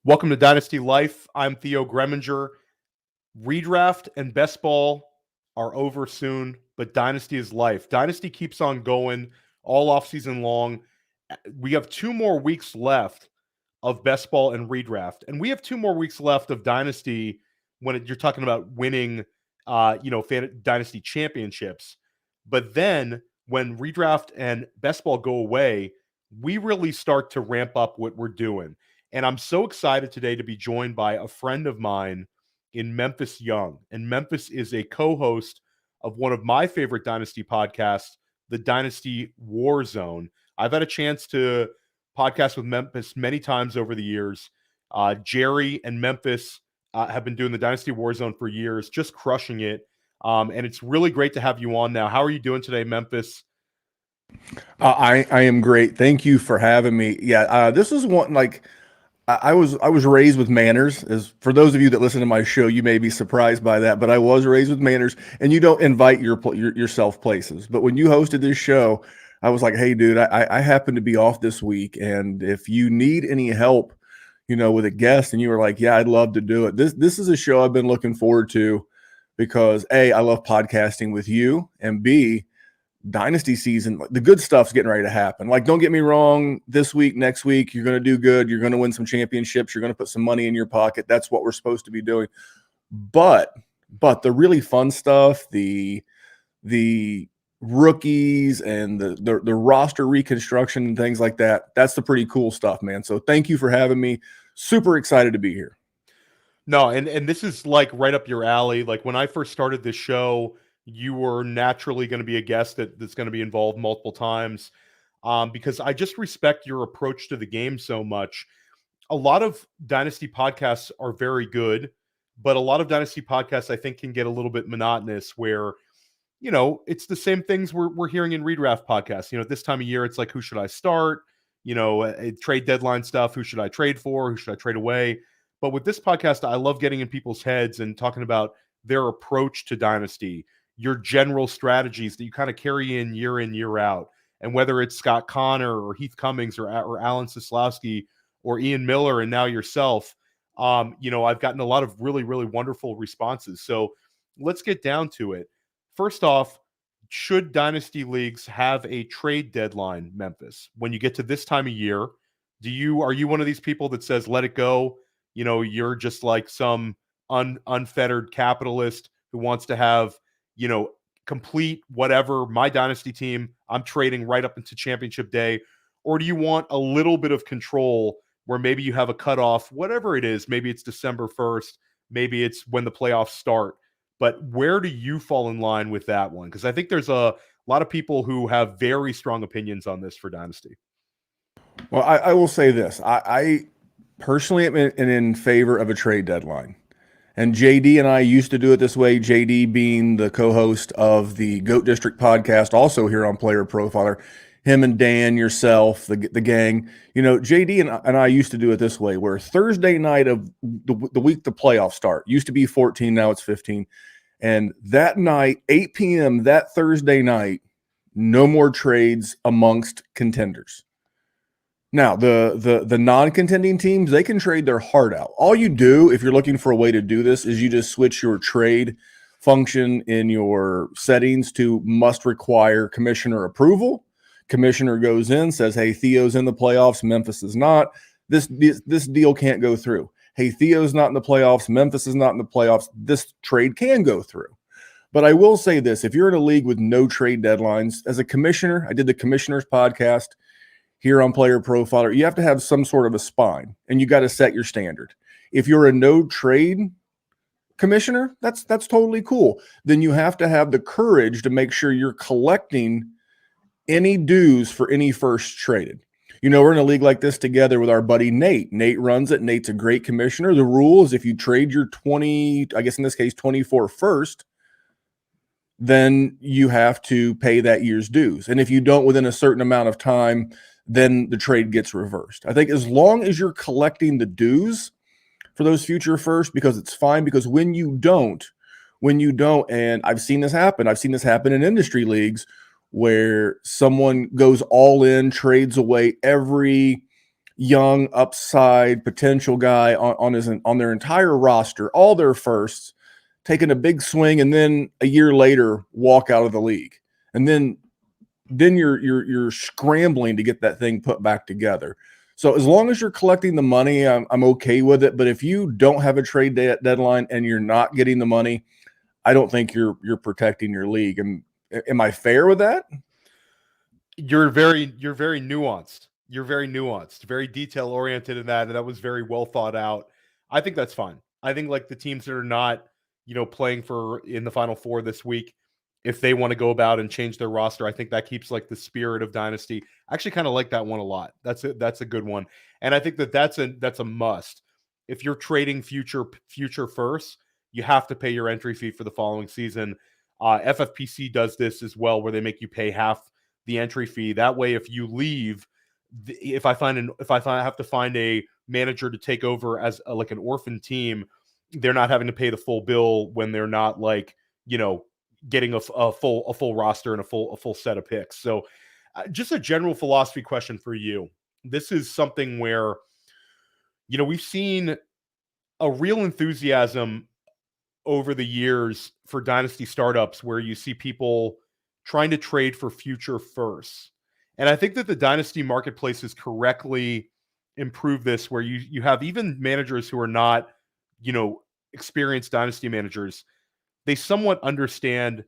Welcome to Dynasty Life. I'm Theo Gremminger. Redraft and best ball are over soon, but Dynasty is life. Dynasty keeps on going all offseason long. We have 2 more weeks left of best ball and redraft, and we have 2 more weeks left of Dynasty when you're talking about winning, Dynasty championships. But then when redraft and best ball go away, we really start to ramp up what we're doing. And I'm so excited today to be joined by a friend of mine in Memphis Young. And Memphis is a co-host of one of my favorite Dynasty podcasts, the Dynasty War Zone. I've had a chance to podcast with Memphis many times over the years. Jerry and Memphis have been doing the Dynasty War Zone for years, just crushing it. And it's really great to have you on now. How are you doing today, Memphis? I am great. Thank you for having me. Yeah, this is one I was raised with manners. As for those of you that listen to my show, you may be surprised by that, but I was raised with manners. And you don't invite yourself places. But when you hosted this show, I was like, "Hey, dude, I happen to be off this week, and if you need any help, with a guest," and you were like, "Yeah, I'd love to do it." This is a show I've been looking forward to because A, I love podcasting with you, and B, Dynasty season, the good stuff's getting ready to happen. Like, don't get me wrong, this week, next week, you're going to do good. You're going to win some championships. You're going to put some money in your pocket. That's what we're supposed to be doing. But the really fun stuff, the rookies and the roster reconstruction and things like that, that's the pretty cool stuff, man. So thank you for having me. Super excited to be here. No, and this is like right up your alley. Like when I first started this show, you were naturally going to be a guest that's going to be involved multiple times, because I just respect your approach to the game so much. A lot of Dynasty podcasts are very good, but a lot of Dynasty podcasts I think can get a little bit monotonous where, it's the same things we're hearing in redraft podcasts. At this time of year, it's like, who should I start? Trade deadline stuff. Who should I trade for? Who should I trade away? But with this podcast, I love getting in people's heads and talking about their approach to Dynasty, your general strategies that you kind of carry in, year out. And whether it's Scott Connor or Heath Cummings or Alan Seslowsky or Ian Miller and now yourself, I've gotten a lot of really, really wonderful responses. So let's get down to it. First off, should Dynasty leagues have a trade deadline, Memphis? When you get to this time of year, are you one of these people that says, let it go? You're just like some unfettered capitalist who wants to have, complete whatever, my Dynasty team, I'm trading right up into championship day? Or do you want a little bit of control where maybe you have a cutoff, whatever it is, maybe it's December 1st, maybe it's when the playoffs start, but where do you fall in line with that one? Because I think there's a lot of people who have very strong opinions on this for Dynasty. Well, I will say this. I personally am in favor of a trade deadline. And JD and I used to do it this way, JD being the co-host of the GOAT District podcast, also here on Player Profiler. Him and Dan, yourself, the gang. JD and I used to do it this way, where Thursday night of the week the playoffs start, used to be 14, now it's 15. And that night, 8 p.m., that Thursday night, no more trades amongst contenders. Now, the non-contending teams, they can trade their heart out. All you do, if you're looking for a way to do this, is you just switch your trade function in your settings to must require commissioner approval. Commissioner goes in, says, hey, Theo's in the playoffs, Memphis is not. This deal can't go through. Hey, Theo's not in the playoffs, Memphis is not in the playoffs. This trade can go through. But I will say this, if you're in a league with no trade deadlines, as a commissioner, I did the commissioner's podcast here on Player Profiler, you have to have some sort of a spine, and you got to set your standard. If you're a no trade commissioner, that's totally cool. Then you have to have the courage to make sure you're collecting any dues for any first traded. We're in a league like this together with our buddy Nate. Nate runs it. Nate's a great commissioner. The rule is if you trade your 24 first, then you have to pay that year's dues. And if you don't within a certain amount of time, then the trade gets reversed. I think as long as you're collecting the dues for those future first, because it's fine, because when you don't, and I've seen this happen in industry leagues where someone goes all in, trades away every young upside potential guy on their entire roster, all their firsts, taking a big swing, and then a year later walk out of the league, and then you're scrambling to get that thing put back together. So as long as you're collecting the money, I'm okay with it. But if you don't have a trade deadline and you're not getting the money, I don't think you're protecting your league. And am I fair with that? You're very nuanced. You're very nuanced, very detail oriented in that, and that was very well thought out. I think that's fine. I think like the teams that are not, playing for in the Final Four this week, if they want to go about and change their roster, I think that keeps like the spirit of Dynasty. I actually kind of like that one a lot. That's a good one, and I think that's a must. If you're trading future first, you have to pay your entry fee for the following season. FFPC does this as well, where they make you pay half the entry fee. That way, if you leave, if I have to find a manager to take over as like an orphan team, they're not having to pay the full bill when they're not like, getting a full roster and a full set of picks. So just a general philosophy question for you. This is something where, we've seen a real enthusiasm over the years for dynasty startups where you see people trying to trade for future firsts. And I think that the dynasty marketplace has correctly improved this, where you have even managers who are not, experienced dynasty managers. They somewhat understand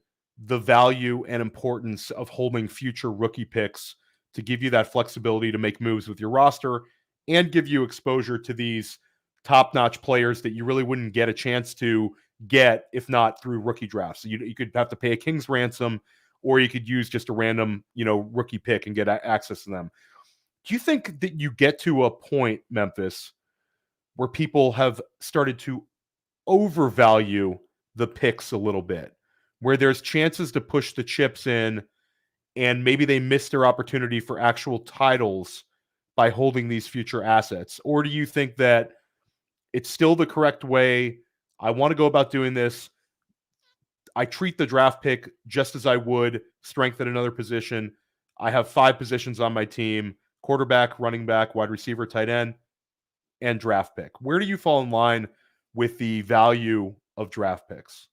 the value and importance of holding future rookie picks to give you that flexibility to make moves with your roster and give you exposure to these top-notch players that you really wouldn't get a chance to get if not through rookie drafts. So you could have to pay a king's ransom, or you could use just a random, rookie pick and get access to them. Do you think that you get to a point, Memphis, where people have started to overvalue the picks a little bit, where there's chances to push the chips in and maybe they miss their opportunity for actual titles by holding these future assets? Or do you think that it's still the correct way? I want to go about doing this. I treat the draft pick just as I would strengthen another position. I have 5 positions on my team: quarterback, running back, wide receiver, tight end, and draft pick. Where do you fall in line with the value of draft picks?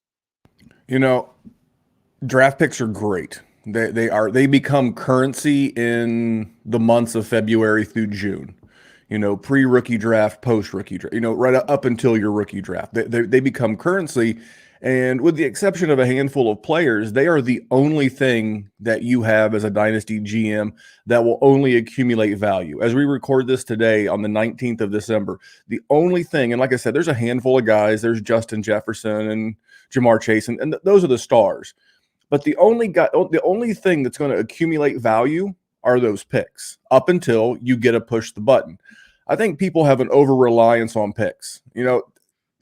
Draft picks are great. They become currency in the months of February through June. Pre-rookie draft, post-rookie draft, right up until your rookie draft. They become currency, and with the exception of a handful of players, they are the only thing that you have as a dynasty GM that will only accumulate value. As we record this today on the 19th of December, the only thing, and like I said, there's a handful of guys, there's Justin Jefferson and Jamar Chase, and those are the stars. But the only thing that's going to accumulate value are those picks up until you get to push the button. I think people have an over-reliance on picks.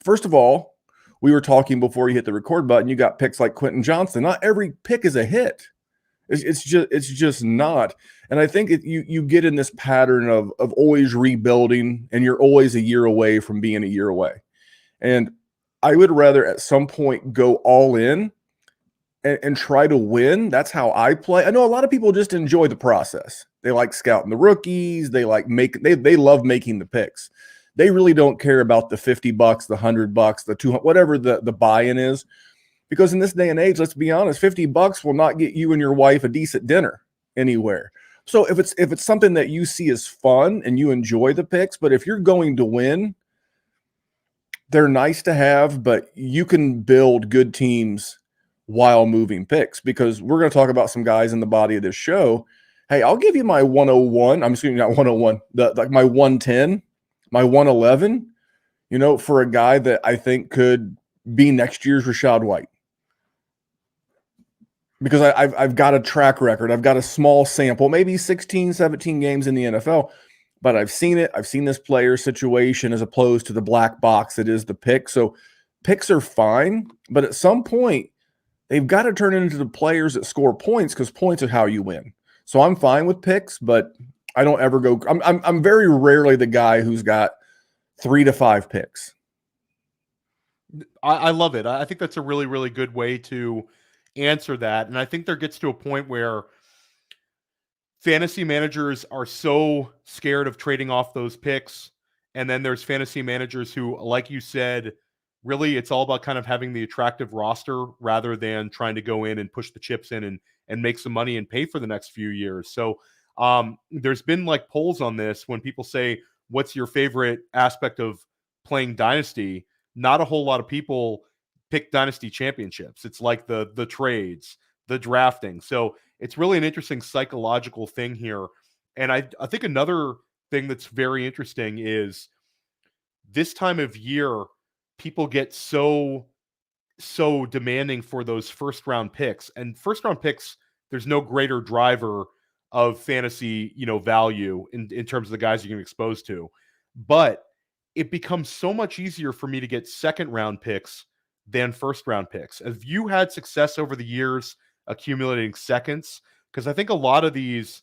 First of all, we were talking before you hit the record button, you got picks like Quentin Johnston. Not every pick is a hit. It's just not. And I think you get in this pattern of always rebuilding, and you're always a year away from being a year away. And I would rather at some point go all in and try to win. That's how I play. I know a lot of people just enjoy the process. They like scouting the rookies. They love making the picks. They really don't care about the $50, the $100, the $200, whatever the buy-in is. Because in this day and age, let's be honest, $50 will not get you and your wife a decent dinner anywhere. So if it's something that you see as fun and you enjoy the picks, but if you're going to win, they're nice to have, but you can build good teams while moving picks, because we're going to talk about some guys in the body of this show. Hey, I'll give you my 101. I'm assuming not 101, like my 110, my 111, for a guy that I think could be next year's Rachaad White. Because I've got a track record. I've got a small sample, maybe 16, 17 games in the NFL, but I've seen it. I've seen this player situation as opposed to the black box that is the pick. So picks are fine, but at some point, they've got to turn into the players that score points, because points are how you win. So I'm fine with picks, but I don't ever go. I'm very rarely the guy who's got 3 to 5 picks. I love it. I think that's a really, really good way to answer that. And I think there gets to a point where fantasy managers are so scared of trading off those picks. And then there's fantasy managers who, like you said, really it's all about kind of having the attractive roster rather than trying to go in and push the chips in and make some money and pay for the next few years. So there's been like polls on this when people say, what's your favorite aspect of playing Dynasty? Not a whole lot of people pick Dynasty championships. It's like the trades, the drafting. So it's really an interesting psychological thing here. And I think another thing that's very interesting is this time of year, people get so demanding for those first round picks. And first round picks, there's no greater driver of fantasy, value in terms of the guys you can expose to. But it becomes so much easier for me to get second round picks than first round picks. Have you had success over the years accumulating seconds? Because I think a lot of these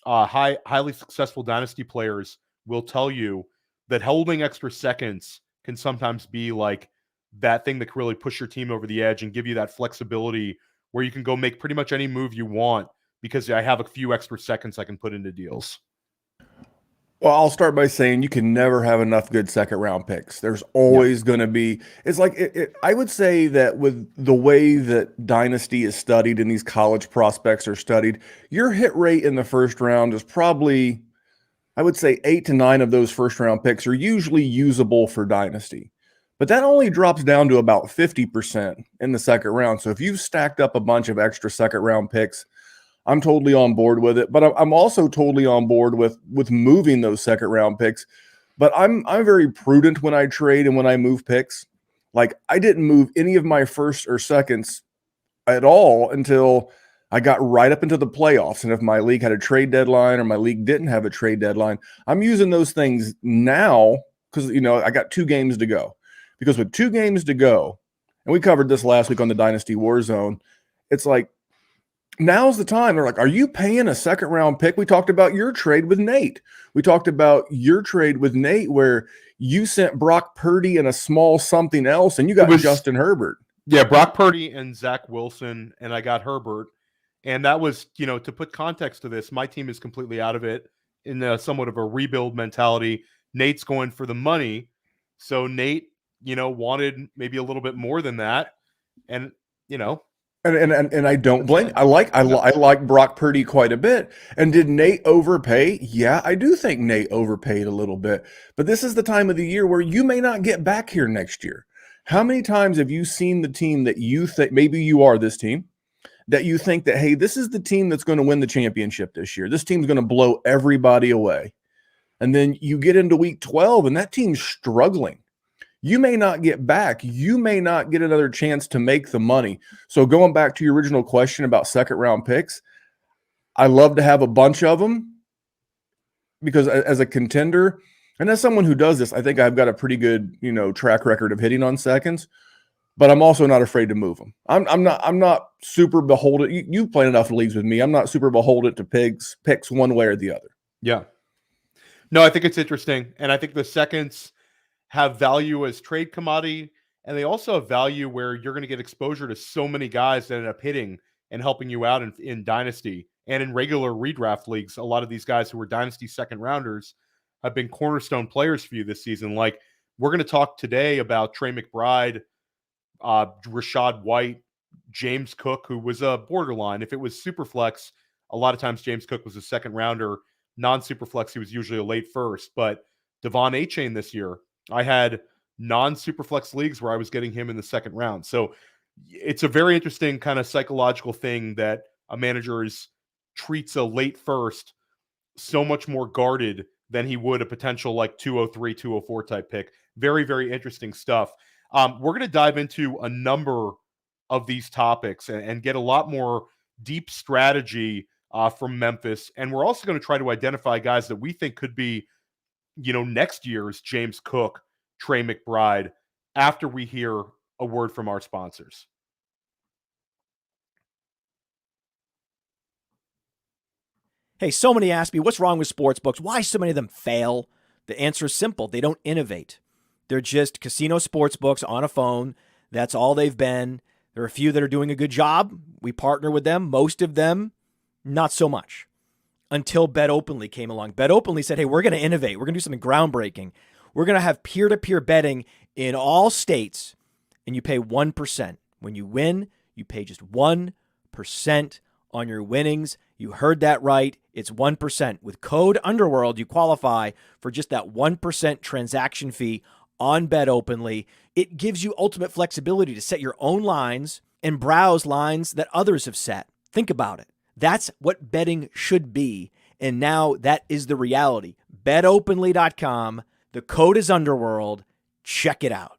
highly successful dynasty players will tell you that holding extra seconds can sometimes be like that thing that can really push your team over the edge and give you that flexibility where you can go make pretty much any move you want because I have a few extra seconds I can put into deals. Well, I'll start by saying you can never have enough good second round picks. There's always going to be, it's like, I would say that with the way that Dynasty is studied and these college prospects are studied, your hit rate in the first round is probably, I would say 8 to 9 of those first round picks are usually usable for Dynasty. But that only drops down to about 50% in the second round. So if you've stacked up a bunch of extra second round picks, I'm totally on board with it, but I'm also totally on board with moving those second round picks. But I'm very prudent when I trade and when I move picks. Like I didn't move any of my first or seconds at all until I got right up into the playoffs. And if my league had a trade deadline or my league didn't have a trade deadline, I'm using those things now because I got 2 games to go. Because with 2 games to go, and we covered this last week on the Dynasty Warzone, it's like, now's the time. They're like, are you paying a second round pick? We talked about your trade with Nate. We talked about your trade with Nate where you sent Brock Purdy and a small something else, and you got Justin Herbert. Yeah, Brock Purdy and Zach Wilson, and I got Herbert. And that was, to put context to this, my team is completely out of it in somewhat of a rebuild mentality. Nate's going for the money. So Nate, wanted maybe a little bit more than that. And, And I don't blame. I like Brock Purdy quite a bit. And did Nate overpay? Yeah, I do think Nate overpaid a little bit. But this is the time of the year where you may not get back here next year. How many times have you seen the team that you think, maybe you are this team, that you think that, hey, this is the team that's going to win the championship this year. This team's going to blow everybody away. And then you get into week 12 and that team's struggling. You may not get back. You may not get another chance to make the money. So going back to your original question about second round picks, I love to have a bunch of them because as a contender and as someone who does this, I think I've got a pretty good, track record of hitting on seconds, but I'm also not afraid to move them. I'm not super beholden. You played enough leagues with me. I'm not super beholden to picks one way or the other. Yeah. No, I think it's interesting. And I think the seconds have value as trade commodity, and they also have value where you're going to get exposure to so many guys that end up hitting and helping you out in Dynasty and in regular redraft leagues. A lot of these guys who were Dynasty second rounders have been cornerstone players for you this season. Like we're going to talk today about Trey McBride, Rashad White, James Cook, who was a borderline. If it was Superflex, a lot of times James Cook was a second rounder. Non-Superflex, he was usually a late first. But Devon Achane this year, I had non-Superflex leagues where I was getting him in the second round. So it's a very interesting kind of psychological thing that a manager treats a late first so much more guarded than he would a potential like 203, 204 type pick. Very, very interesting stuff. We're going to dive into a number of these topics and get a lot more deep strategy from Memphis. And we're also going to try to identify guys that we think could be, next year's James Cook, Trey McBride, after we hear a word from our sponsors. Hey, so many ask me, what's wrong with sportsbooks? Why so many of them fail? The answer is simple. They don't innovate. They're just casino sportsbooks on a phone. That's all they've been. There are a few that are doing a good job. We partner with them. Most of them, not so much. until Bet Openly came along. Bet Openly said, hey, we're going to innovate. We're going to do something groundbreaking. We're going to have peer-to-peer betting in all states, and you pay 1%. When you win, you pay just 1% on your winnings. You heard that right. It's 1%. With code Underworld, you qualify for just that 1% transaction fee on Bet Openly. It gives you ultimate flexibility to set your own lines and browse lines that others have set. Think about it. That's what betting should be, and now that is the reality. BetOpenly.com. The code is Underworld. Check it out.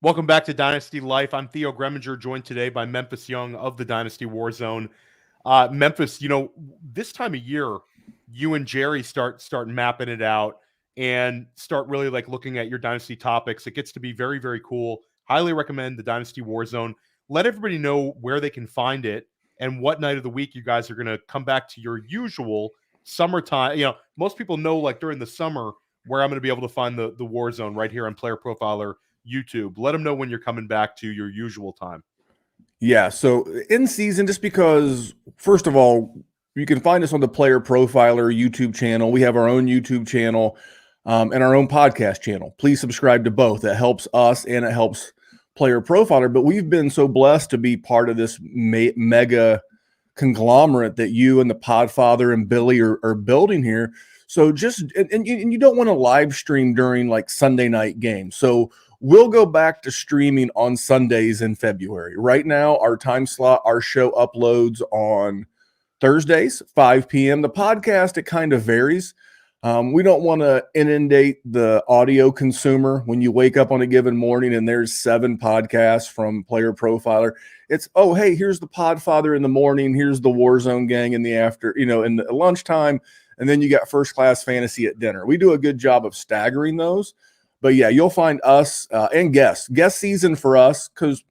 Welcome back to Dynasty Life. I'm Theo Gremminger, joined today by Memphis Young of the Dynasty Warzone. Memphis, this time of year, you and Jerry start mapping it out and start really like looking at your Dynasty topics. It gets to be very, very cool. Highly recommend the Dynasty Warzone. Let everybody know where they can find it and what night of the week you guys are going to come back to your usual summertime. Most people know like during the summer where I'm going to be able to find the Warzone right here on Player Profiler YouTube. Let them know when you're coming back to your usual time. Yeah, so in season, just because, first of all, you can find us on the Player Profiler YouTube channel. We have our own YouTube channel and our own podcast channel. Please subscribe to both. That helps us and it helps Player Profiler. But we've been so blessed to be part of this mega conglomerate that you and the Podfather and Billy are building here. So and you don't want to live stream during like Sunday night games. So we'll go back to streaming on Sundays in February. Right now, our time slot, our show uploads on Thursdays, 5 p.m. The podcast, it kind of varies. We don't want to inundate the audio consumer when you wake up on a given morning and there's 7 podcasts from Player Profiler. It's, oh, hey, here's the Podfather in the morning. Here's the Warzone gang in the in the lunchtime. And then you got First Class Fantasy at dinner. We do a good job of staggering those. But yeah, you'll find us and guest season for us, because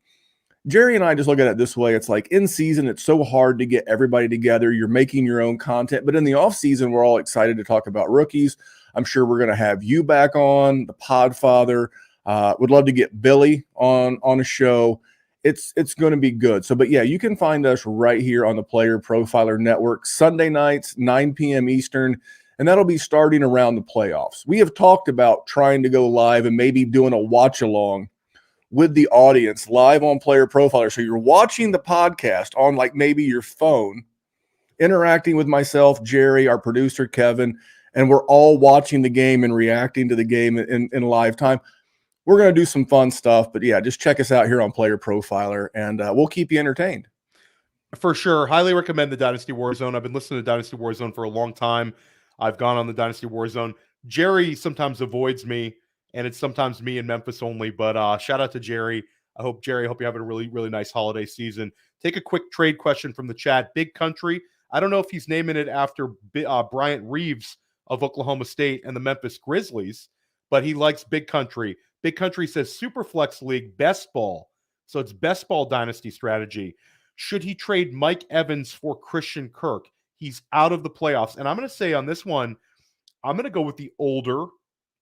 Jerry and I just look at it this way. It's like in season, it's so hard to get everybody together. You're making your own content. But in the off season, we're all excited to talk about rookies. I'm sure we're going to have you back on, the Podfather. Would love to get Billy on a show. It's going to be good. So, but yeah, you can find us right here on the Player Profiler Network, Sunday nights, 9 p.m. Eastern. And that'll be starting around the playoffs. We have talked about trying to go live and maybe doing a watch along with the audience live on Player Profiler. So you're watching the podcast on like maybe your phone, interacting with myself, Jerry, our producer, Kevin, and we're all watching the game and reacting to the game in live time. We're going to do some fun stuff, but yeah, just check us out here on Player Profiler and we'll keep you entertained. For sure. Highly recommend the Dynasty Warzone. I've been listening to Dynasty Warzone for a long time. I've gone on the Dynasty Warzone. Jerry sometimes avoids me, and it's sometimes me and Memphis only. But shout out to Jerry. I hope you're having a really, really nice holiday season. Take a quick trade question from the chat. Big Country. I don't know if he's naming it after Bryant Reeves of Oklahoma State and the Memphis Grizzlies, but he likes Big Country. Big Country says Superflex League, best ball. So it's best ball dynasty strategy. Should he trade Mike Evans for Christian Kirk? He's out of the playoffs. And I'm going to say on this one, I'm going to go with the older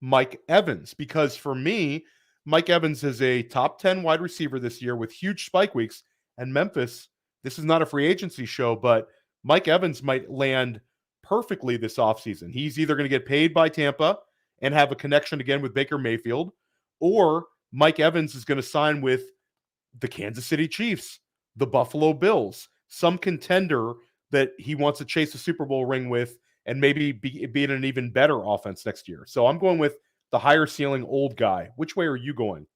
Mike Evans, because for me, Mike Evans is a top 10 wide receiver this year with huge spike weeks. And Memphis, this is not a free agency show, but Mike Evans might land perfectly this offseason. He's either going to get paid by Tampa and have a connection again with Baker Mayfield, or Mike Evans is going to sign with the Kansas City Chiefs, the Buffalo Bills, some contender that he wants to chase a Super Bowl ring with and maybe be in an even better offense next year. So I'm going with the higher ceiling old guy. Which way are you going?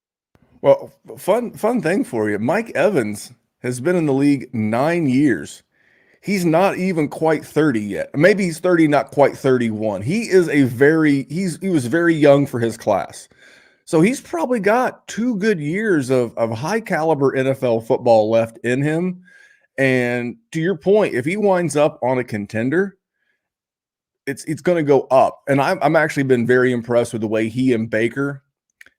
Well, fun thing for you. Mike Evans has been in the league 9 years. He's not even quite 30 yet. Maybe he's 30, not quite 31. He is he was very young for his class. So he's probably got 2 good years of high caliber NFL football left in him. And to your point, if he winds up on a contender, it's going to go up. And I'm actually been very impressed with the way he and Baker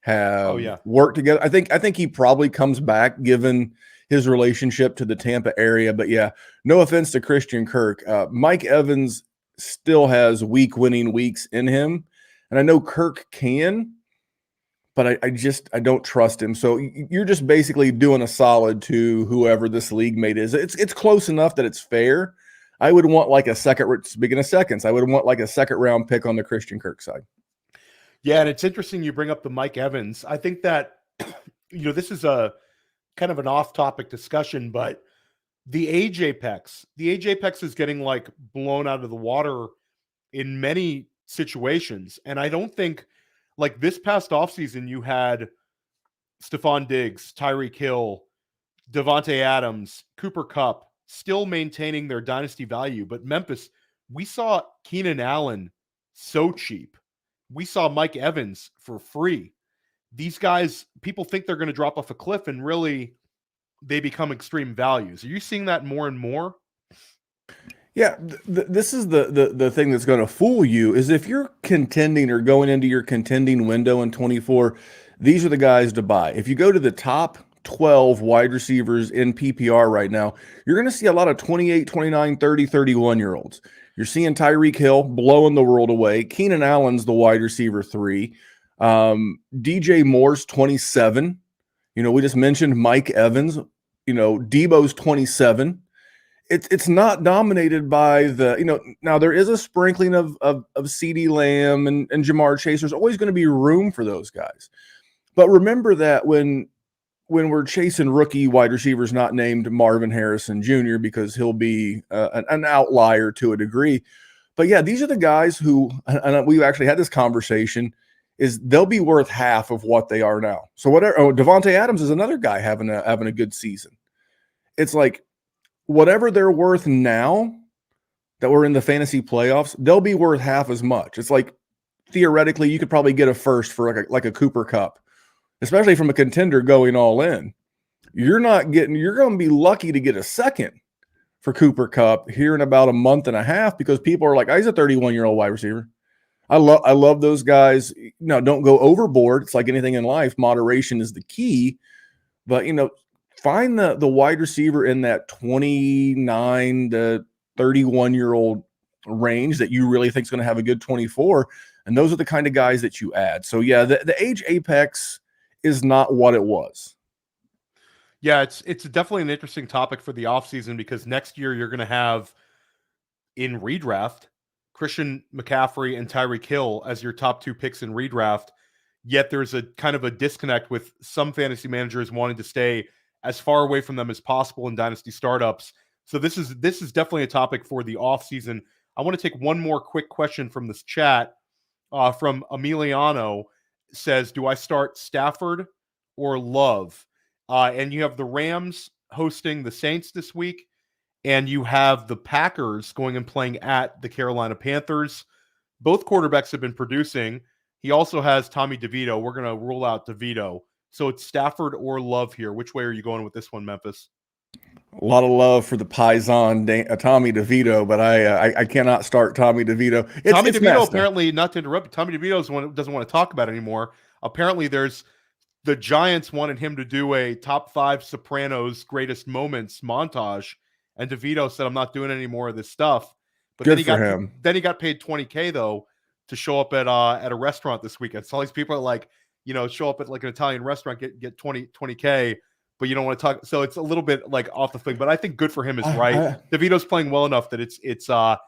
have worked together. I think he probably comes back given his relationship to the Tampa area. But yeah, no offense to Christian Kirk. Mike Evans still has winning weeks in him. And I know Kirk can, but I don't trust him. So you're just basically doing a solid to whoever this league mate is. It's close enough that it's fair. I would want like a second, speaking of seconds, I would want like a second round pick on the Christian Kirk side. Yeah, and it's interesting you bring up the Mike Evans. I think that, this is a kind of an off-topic discussion, but the age apex is getting like blown out of the water in many situations. And I don't think, like this past offseason, you had Stephon Diggs, Tyreek Hill, Devontae Adams, Cooper Kupp still maintaining their dynasty value. But Memphis, we saw Keenan Allen so cheap. We saw Mike Evans for free. These guys, people think they're going to drop off a cliff, and really they become extreme values. Are you seeing that more and more? Yeah, this is the thing that's going to fool you is if you're contending or going into your contending window in 24, these are the guys to buy. If you go to the top 12 wide receivers in PPR right now, you're going to see a lot of 28, 29, 30, 31-year-olds. You're seeing Tyreek Hill blowing the world away. Keenan Allen's the wide receiver 3. DJ Moore's 27. We just mentioned Mike Evans. Debo's 27. It's not dominated by the, now there is a sprinkling of CeeDee Lamb and Jamar Chase. There's always going to be room for those guys. But remember that when we're chasing rookie wide receivers not named Marvin Harrison Jr. because he'll be an outlier to a degree. But yeah, these are the guys who, and we actually had this conversation, is they'll be worth half of what they are now. So whatever. Oh, Devontae Adams is another guy having a good season. It's like whatever they're worth now that we're in the fantasy playoffs, they'll be worth half as much. It's like theoretically you could probably get a first for like a Cooper Kupp, especially from a contender going all in. You're going to be lucky to get a second for Cooper Kupp here in about a month and a half because people are like, he's a 31-year-old wide receiver. I love those guys. No, don't go overboard. It's like anything in life. Moderation is the key. But, find the wide receiver in that 29 to 31-year-old range that you really think is going to have a good 24. And those are the kind of guys that you add. So, yeah, the age apex is not what it was. Yeah, it's definitely an interesting topic for the offseason because next year you're going to have in redraft Christian McCaffrey and Tyreek Hill as your top 2 picks in redraft. Yet there's a kind of a disconnect with some fantasy managers wanting to stay as far away from them as possible in dynasty startups. So this is definitely a topic for the offseason. I want to take one more quick question from this chat from Emiliano. Says, do I start Stafford or Love? And you have the Rams hosting the Saints this week, and you have the Packers going and playing at the Carolina Panthers. Both quarterbacks have been producing. He also has Tommy DeVito. We're going to rule out DeVito. So it's Stafford or Love here. Which way are you going with this one, Memphis? A lot of love for the Paisan Tommy DeVito, but I cannot start Tommy DeVito. Tommy DeVito apparently, not to interrupt, Tommy DeVito doesn't want to talk about it anymore. Apparently there's the Giants wanted him to do a top 5 Sopranos greatest moments montage, and DeVito said, I'm not doing any more of this stuff. But Good for him. Then he got paid $20K though to show up at a restaurant this weekend. So all these people are like, show up at like an Italian restaurant, get 20K, but you don't want to talk. So it's a little bit like off the thing, but I think good for him is right. DeVito's playing well enough that it's the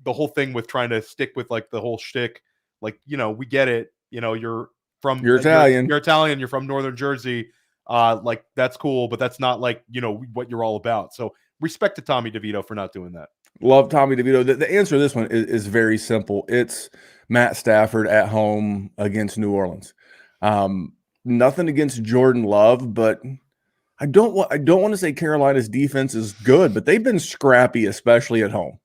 whole thing with trying to stick with like the whole shtick. Like, we get it. You're Italian. You're Italian. You're from Northern Jersey. Like that's cool, but that's not like, what you're all about. So respect to Tommy DeVito for not doing that. Love Tommy DeVito. The answer to this one is very simple. It's Matt Stafford at home against New Orleans. Nothing against Jordan Love, but I don't want to say Carolina's defense is good, but they've been scrappy, especially at home.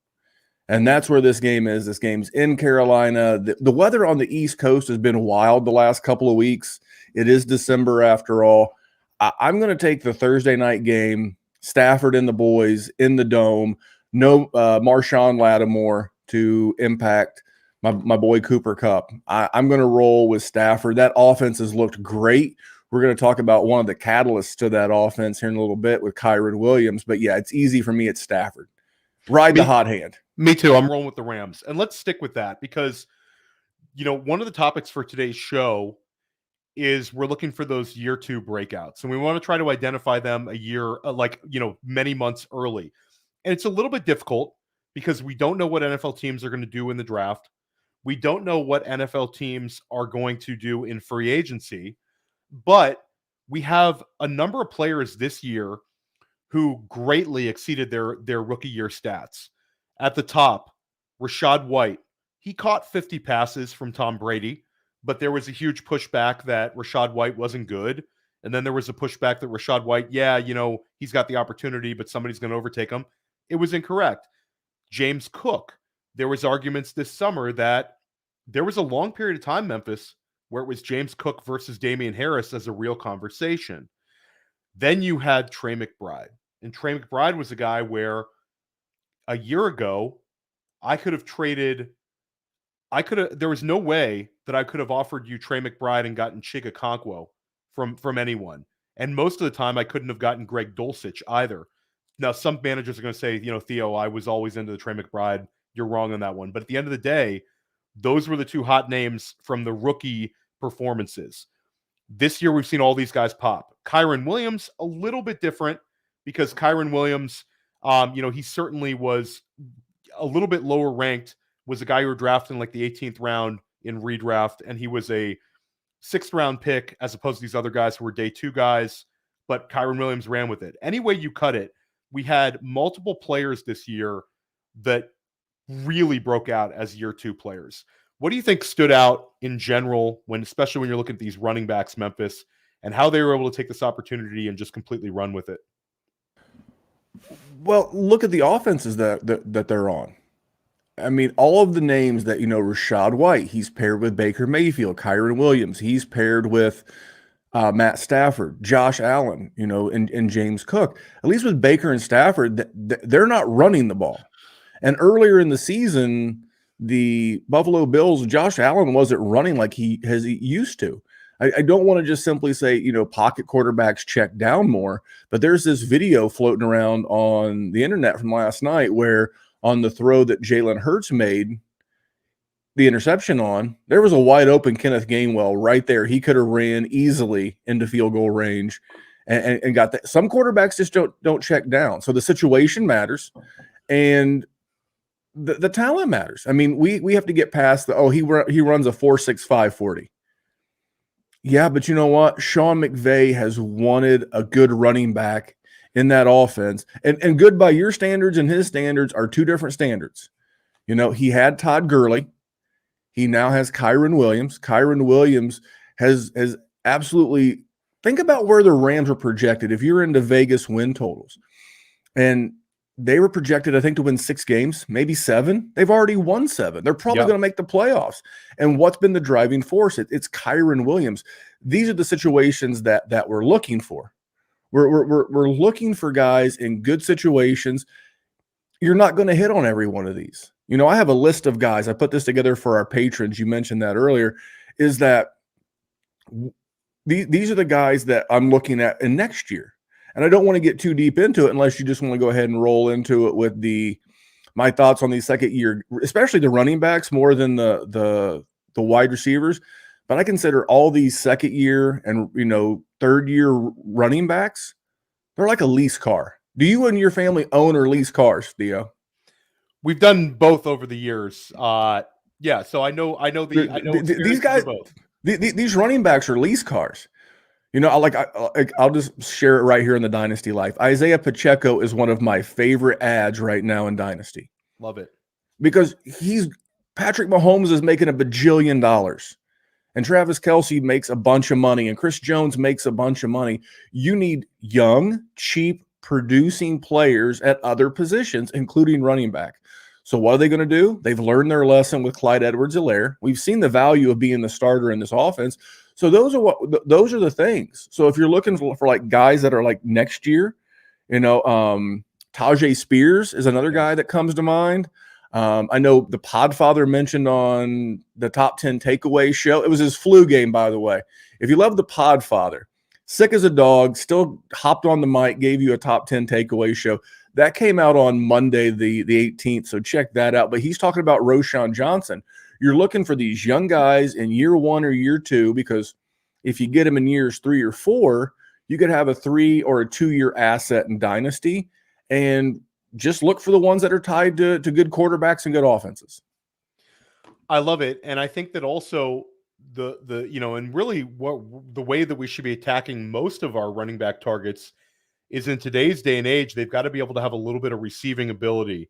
And that's where this game is. This game's in Carolina. The weather on the East Coast has been wild the last couple of weeks. It is December after all. I'm going to take the Thursday night game, Stafford and the boys in the Dome. No Marshawn Lattimore to impact my boy Cooper Kupp. I'm going to roll with Stafford. That offense has looked great. We're going to talk about one of the catalysts to that offense here in a little bit with Kyren Williams. But, yeah, it's easy for me at Stafford. Ride the hot hand. Me too. I'm rolling with the Rams. And let's stick with that because, one of the topics for today's show is we're looking for those year two breakouts, and we want to try to identify them a year, many months early. And it's a little bit difficult because we don't know what NFL teams are going to do in the draft. We don't know what NFL teams are going to do in free agency, but we have a number of players this year who greatly exceeded their rookie year stats. At the top, Rachaad White. He caught 50 passes from Tom Brady, but there was a huge pushback that Rachaad White wasn't good. And then there was a pushback that Rachaad White, he's got the opportunity, but somebody's going to overtake him. It was incorrect. James Cook. There was arguments this summer that there was a long period of time, Memphis, where it was James Cook versus Damian Harris as a real conversation. Then you had Trey McBride. And Trey McBride was a guy where a year ago, there was no way that I could have offered you Trey McBride and gotten Chig Okonkwo from anyone. And most of the time, I couldn't have gotten Greg Dulcich either. Now, some managers are going to say, Theo, I was always into the Trey McBride. You're wrong on that one. But at the end of the day, those were the two hot names from the rookie performances. This year, we've seen all these guys pop. Kyren Williams, a little bit different because Kyren Williams, he certainly was a little bit lower ranked, was a guy who were drafted in like the 18th round in redraft, and he was a 6th round pick as opposed to these other guys who were day 2 guys, but Kyren Williams ran with it. Any way you cut it, we had multiple players this year that really broke out as year 2 players. What do you think stood out in general, especially when you're looking at these running backs, Memphis, and how they were able to take this opportunity and just completely run with it? Well, look at the offenses that they're on. I mean, all of the names that, Rachaad White, he's paired with Baker Mayfield, Kyren Williams, he's paired with Matt Stafford, Josh Allen, and James Cook. At least with Baker and Stafford, they're not running the ball. And earlier in the season, the Buffalo Bills, Josh Allen wasn't running like he used to. I don't want to just simply say, pocket quarterbacks check down more, but there's this video floating around on the internet from last night where on the throw that Jalen Hurts made the interception on, there was a wide open Kenneth Gainwell right there. He could have ran easily into field goal range and got that. Some quarterbacks just don't check down. So the situation matters and the talent matters. I mean, we have to get past he runs a 4.65 40. Yeah, but you know what? Sean McVay has wanted a good running back in that offense. And good by your standards and his standards are two different standards. He had Todd Gurley. He now has Kyren Williams. Kyren Williams has absolutely – think about where the Rams were projected. If you're into Vegas win totals, and they were projected, I think, to win 6 games, maybe 7. They've already won 7. They're probably going to make the playoffs. And what's been the driving force? It's Kyren Williams. These are the situations that we're looking for. We're looking for guys in good situations. You're not going to hit on every one of these. I have a list of guys. I put this together for our patrons. You mentioned that earlier, is that these are the guys that I'm looking at in next year. And I don't want to get too deep into it unless you just want to go ahead and roll into it with my thoughts on the second year, especially the running backs more than the wide receivers. But I consider all these second year and third year running backs, they're like a lease car. Do you and your family own or lease cars, Theo? We've done both over the years. So I know these guys. These running backs are lease cars. I'll just share it right here in the Dynasty life. Isaiah Pacheco is one of my favorite ads right now in Dynasty. Love it. Because Patrick Mahomes is making $1 bajillion. And Travis Kelce makes a bunch of money. And Chris Jones makes a bunch of money. You need young, cheap, producing players at other positions, including running back. So what are they going to do? They've learned their lesson with Clyde Edwards-Helaire. We've seen the value of being the starter in this offense. So those are the things. So if you're looking for like guys that are like next year, Tajay Spears is another guy that comes to mind. I know the Podfather mentioned on the Top 10 Takeaway show. It was his flu game, by the way. If you love the Podfather, sick as a dog, still hopped on the mic, gave you a Top 10 Takeaway show. That came out on Monday, the 18th, so check that out. But he's talking about Roschon Johnson. You're looking for these young guys in year 1 or year 2 because if you get him in years 3 or 4, you could have a 3 or a 2-year asset in Dynasty, and just look for the ones that are tied to good quarterbacks and good offenses. I love it. And I think that also the and really what the way that we should be attacking most of our running back targets is, in today's day and age, they've got to be able to have a little bit of receiving ability.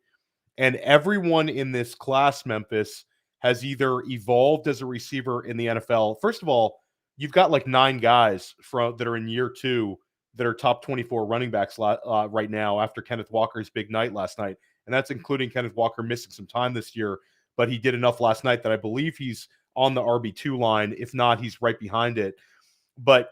And everyone in this class, Memphis, has either evolved as a receiver in the NFL. First of all, you've got like 9 guys that are in year 2 that are top 24 running backs right now after Kenneth Walker's big night last night. And that's including Kenneth Walker missing some time this year, but he did enough last night that I believe he's on the RB2 line. If not, he's right behind it. But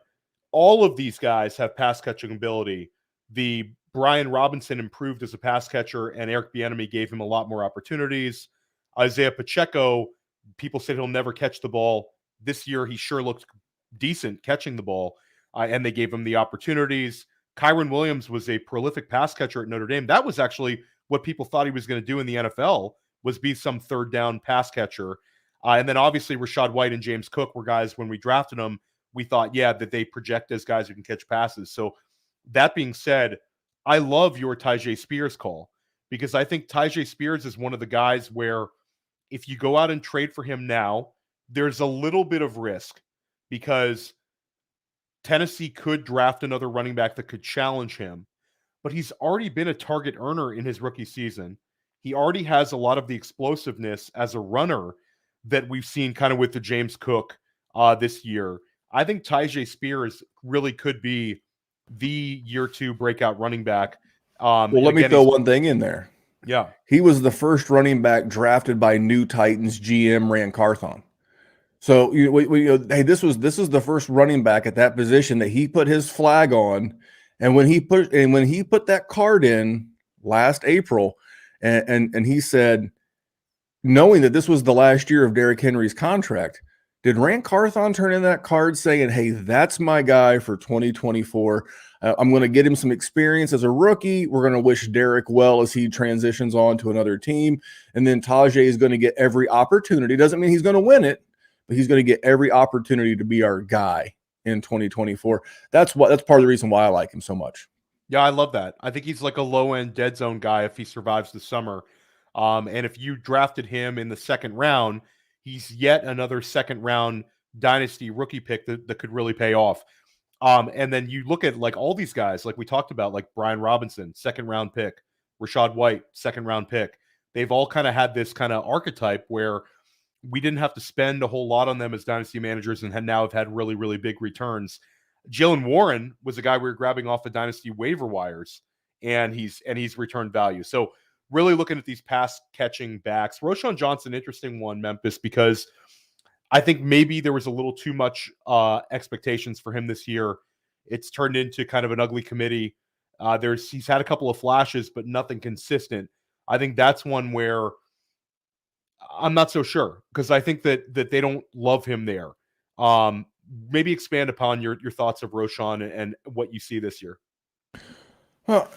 all of these guys have pass catching ability. The Brian Robinson improved as a pass catcher, and Eric Bieniemy gave him a lot more opportunities. Isaiah Pacheco, people said he'll never catch the ball. This year, he sure looked decent catching the ball, and they gave him the opportunities. Kyren Williams was a prolific pass catcher at Notre Dame. That was actually what people thought he was going to do in the NFL, was be some third down pass catcher. And then obviously Rachaad White and James Cook were guys, when we drafted them, we thought, that they project as guys who can catch passes. So that being said, I love your Tyjae Spears call, because I think Tyjae Spears is one of the guys where if you go out and trade for him now, there's a little bit of risk, because Tennessee could draft another running back that could challenge him, but he's already been a target earner in his rookie season. He already has a lot of the explosiveness as a runner that we've seen kind of with the James Cook this year. I think Tyjae Spears really could be the year 2 breakout running back. Well, let me throw one thing in there. Yeah. He was the first running back drafted by new Titans GM Ran Carthon. So hey, this is the first running back at that position that he put his flag on, and when he put that card in last April, and he said, knowing that this was the last year of Derrick Henry's contract, did Ran Carthon turn in that card saying, hey, that's my guy for 2024. I'm going to get him some experience as a rookie. We're going to wish Derrick well as he transitions on to another team. And then Tyjae is going to get every opportunity. Doesn't mean he's going to win it, but he's going to get every opportunity to be our guy in 2024. That's part of the reason why I like him so much. Yeah, I love that. I think he's like a low-end dead zone guy if he survives the summer. And if you drafted him in the second round, he's yet another second-round dynasty rookie pick that could really pay off. And then you look at like all these guys, like we talked about, like Brian Robinson, second-round pick, Rachaad White, second-round pick. They've all kind of had this kind of archetype where we didn't have to spend a whole lot on them as dynasty managers, and now have had really, really big returns. Jalen Warren was a guy we were grabbing off the dynasty waiver wires, and he's returned value. So really looking at these pass catching backs. Roschon Johnson, interesting one, Memphis, because I think maybe there was a little too much expectations for him this year. It's turned into kind of an ugly committee. He's had a couple of flashes, but nothing consistent. I think that's one where I'm not so sure, because I think that they don't love him there. Maybe expand upon your thoughts of Roschon and what you see this year. Well,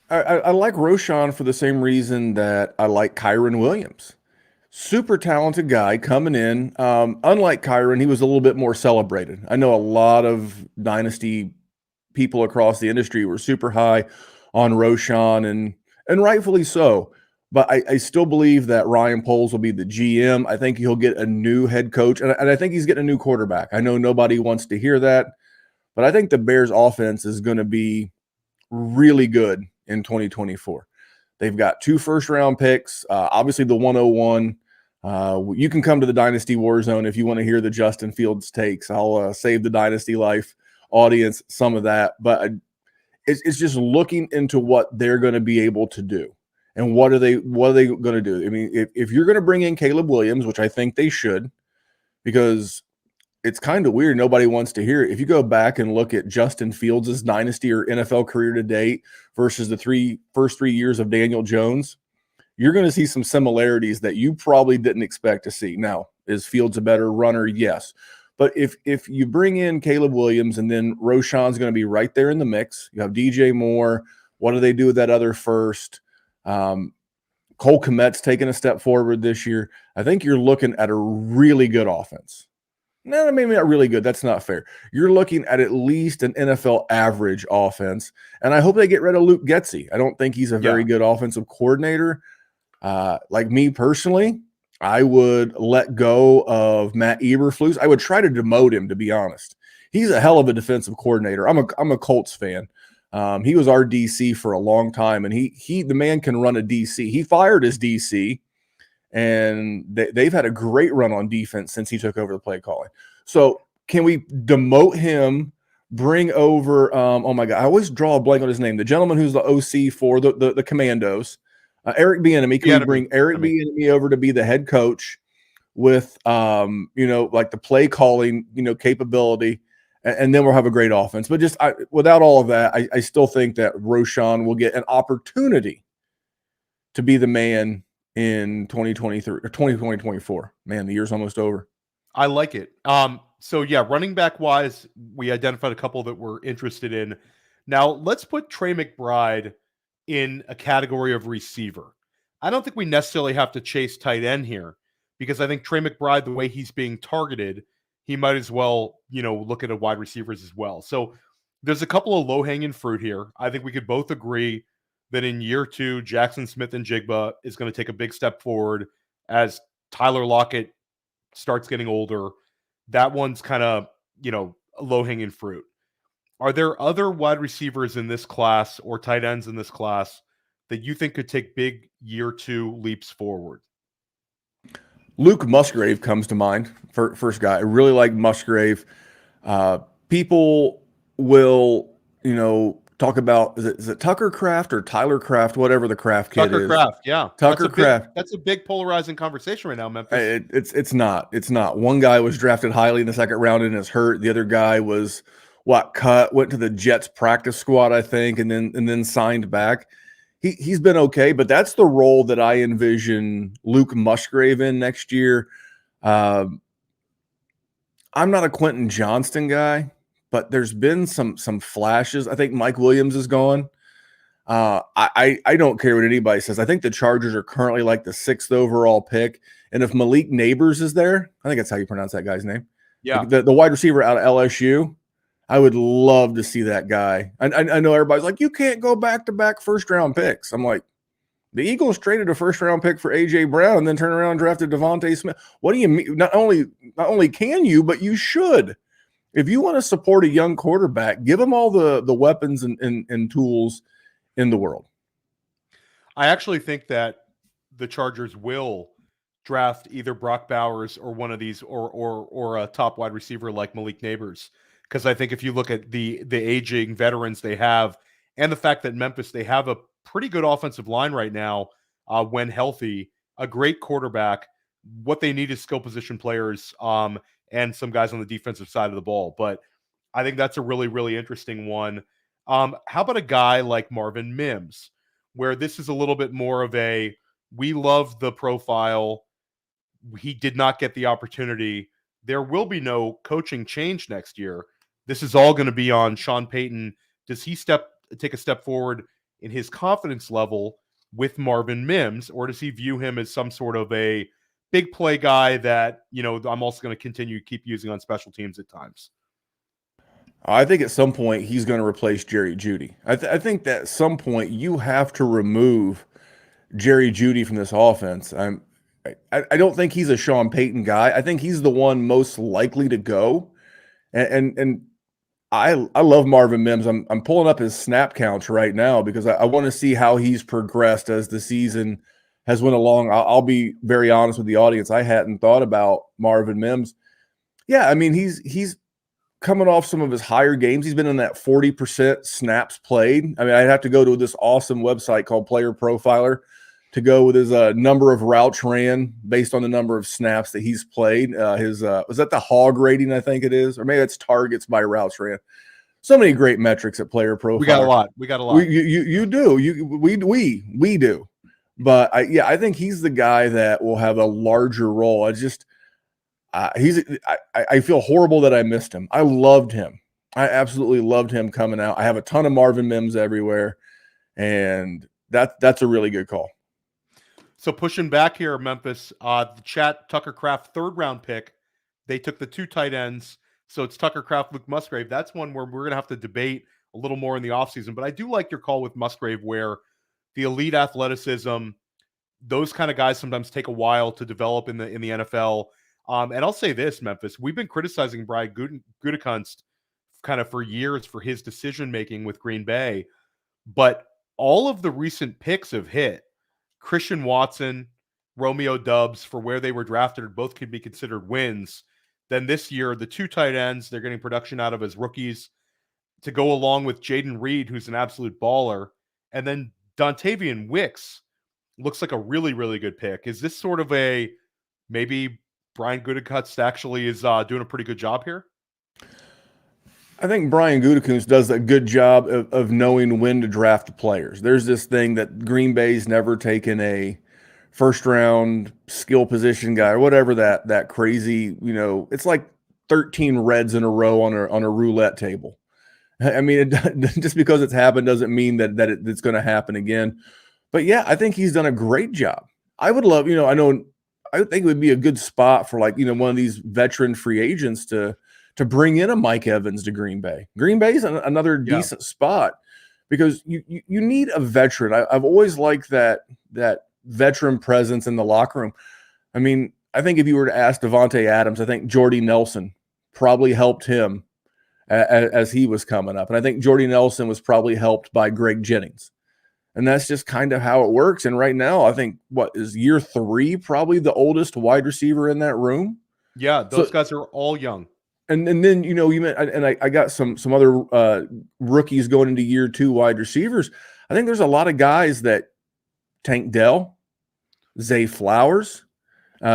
I like Roschon for the same reason that I like Kyren Williams. Super talented guy coming in. Unlike Kyren, he was a little bit more celebrated. I know a lot of dynasty people across the industry were super high on Roschon, and rightfully so. But I still believe that Ryan Poles will be the GM. I think he'll get a new head coach, and I think he's getting a new quarterback. I know nobody wants to hear that, but I think the Bears' offense is going to be really good in 2024. They've got 2 first-round picks, obviously the 101. You can come to the Dynasty War Zone if you want to hear the Justin Fields takes. I'll save the Dynasty Life audience some of that. But it's just looking into what they're going to be able to do. And what are they going to do? I mean, if you're going to bring in Caleb Williams, which I think they should, because it's kind of weird, nobody wants to hear it. If you go back and look at Justin Fields' dynasty or NFL career to date versus the first 3 years of Daniel Jones, you're going to see some similarities that you probably didn't expect to see. Now, is Fields a better runner? Yes. But if you bring in Caleb Williams, and then Roschon's going to be right there in the mix, you have DJ Moore. What do they do with that other first? Cole Kmet's taking a step forward this year. I think you're looking at a really good offense. No, maybe not really good. That's not fair. You're looking at least an NFL average offense, and I hope they get rid of Luke Getsy. I don't think he's a very good offensive coordinator. Like me personally, I would let go of Matt Eberflus. I would try to demote him, to be honest. He's a hell of a defensive coordinator. I'm a Colts fan. He was our DC for a long time, and the man can run a DC. He fired his DC, and they've had a great run on defense since he took over the play calling. So can we demote him? Bring over, oh my God, I always draw a blank on his name. The gentleman who's the OC for the Commandos, Eric Bieniemy. Can we bring Eric Bieniemy over to be the head coach with, like the play calling, capability, and then we'll have a great offense. But just without all of that, I still think that Roschon will get an opportunity to be the man in 2023 or 2024. Man, the year's almost over. I like it. So yeah, running back wise, we identified a couple that we're interested in. Now let's put Trey McBride in a category of receiver. I don't think we necessarily have to chase tight end here, because I think Trey McBride, the way he's being targeted, he might as well, look at a wide receivers as well. So there's a couple of low-hanging fruit here. I think we could both agree that in year 2, Jackson Smith and Jigba is going to take a big step forward as Tyler Lockett starts getting older. That one's kind of, low-hanging fruit. Are there other wide receivers in this class or tight ends in this class that you think could take big year 2 leaps forward? Luke Musgrave comes to mind. First guy. I really like Musgrave. People will, talk about, is it Tucker Kraft or Tyler Kraft, whatever the Kraft kid Tucker is. Kraft, yeah. Tucker Kraft. That's a big polarizing conversation right now, Memphis. It's not. One guy was drafted highly in the second round and is hurt. The other guy was went to the Jets practice squad, I think, and then signed back. He's been okay, but that's the role that I envision Luke Musgrave in next year. I'm not a Quentin Johnston guy, but there's been some flashes. I think Mike Williams is gone. I don't care what anybody says. I think the Chargers are currently like the 6th overall pick. And if Malik Neighbors is there, I think that's how you pronounce that guy's name. Yeah. The wide receiver out of LSU, I would love to see that guy. I know everybody's like, you can't go back-to-back first-round picks. I'm like, the Eagles traded a first-round pick for A.J. Brown and then turned around and drafted Devontae Smith. What do you mean? Not only can you, but you should. If you want to support a young quarterback, give him all the weapons and tools in the world. I actually think that the Chargers will draft either Brock Bowers or one of these or a top wide receiver like Malik Neighbors. Because I think if you look at the aging veterans they have and the fact that Memphis, they have a pretty good offensive line right now when healthy, a great quarterback. What they need is skill position players and some guys on the defensive side of the ball. But I think that's a really, really interesting one. How about a guy like Marvin Mims, where this is a little bit more of a, we love the profile. He did not get the opportunity. There will be no coaching change next year. This is all going to be on Sean Payton. Does he take a step forward in his confidence level with Marvin Mims, or does he view him as some sort of a big play guy that, I'm also going to continue to keep using on special teams at times? I think at some point he's going to replace Jerry Jeudy. I think that at some point you have to remove Jerry Jeudy from this offense. I don't think he's a Sean Payton guy. I think he's the one most likely to go. And I love Marvin Mims. I'm pulling up his snap counts right now because I want to see how he's progressed as the season has went along. I'll be very honest with the audience. I hadn't thought about Marvin Mims. Yeah, I mean, he's coming off some of his higher games. He's been in that 40% snaps played. I mean, I'd have to go to this awesome website called Player Profiler to go with his number of routes ran based on the number of snaps that he's played. Was that the hog rating, I think it is? Or maybe it's targets by routes ran. So many great metrics at Player Profiler. We got a lot. You do. We do. But I think he's the guy that will have a larger role. I feel horrible that I missed him. I loved him. I absolutely loved him coming out. I have a ton of Marvin Mims everywhere, and that's a really good call. So pushing back here, Memphis, the chat, Tucker Kraft, 3rd round pick, They took the 2 tight ends. So it's Tucker Kraft, Luke Musgrave. That's one where we're going to have to debate a little more in the offseason. But I do like your call with Musgrave, where the elite athleticism, those kind of guys sometimes take a while to develop in the NFL. And I'll say this, Memphis, we've been criticizing Brian Gutekunst kind of for years for his decision making with Green Bay, but all of the recent picks have hit. Christian Watson, Romeo Doubs, for where they were drafted, both could be considered wins. Then this year, the 2 tight ends they're getting production out of as rookies to go along with Jaden Reed, who's an absolute baller, and then Dontavian Wicks looks like a really, really good pick. Is this sort of a maybe Brian Gutekunst actually is doing a pretty good job here? I think Brian Gutekunst does a good job of knowing when to draft players. There's this thing that Green Bay's never taken a first-round skill position guy or whatever that crazy, it's like 13 reds in a row on a roulette table. I mean, just because it's happened doesn't mean that it's going to happen again. But yeah, I think he's done a great job. I would love, I think it would be a good spot for one of these veteran free agents to bring in a Mike Evans to Green Bay. Green Bay's another decent spot because you need a veteran. I've always liked that veteran presence in the locker room. I mean, I think if you were to ask Devontae Adams, I think Jordy Nelson probably helped him as he was coming up. And I think Jordy Nelson was probably helped by Greg Jennings. And that's just kind of how it works. And right now, I think, is year 3 probably the oldest wide receiver in that room? Yeah, those guys are all young. And then, you meant, and I got some other rookies going into year 2 wide receivers. I think there's a lot of guys that Tank Dell, Zay Flowers,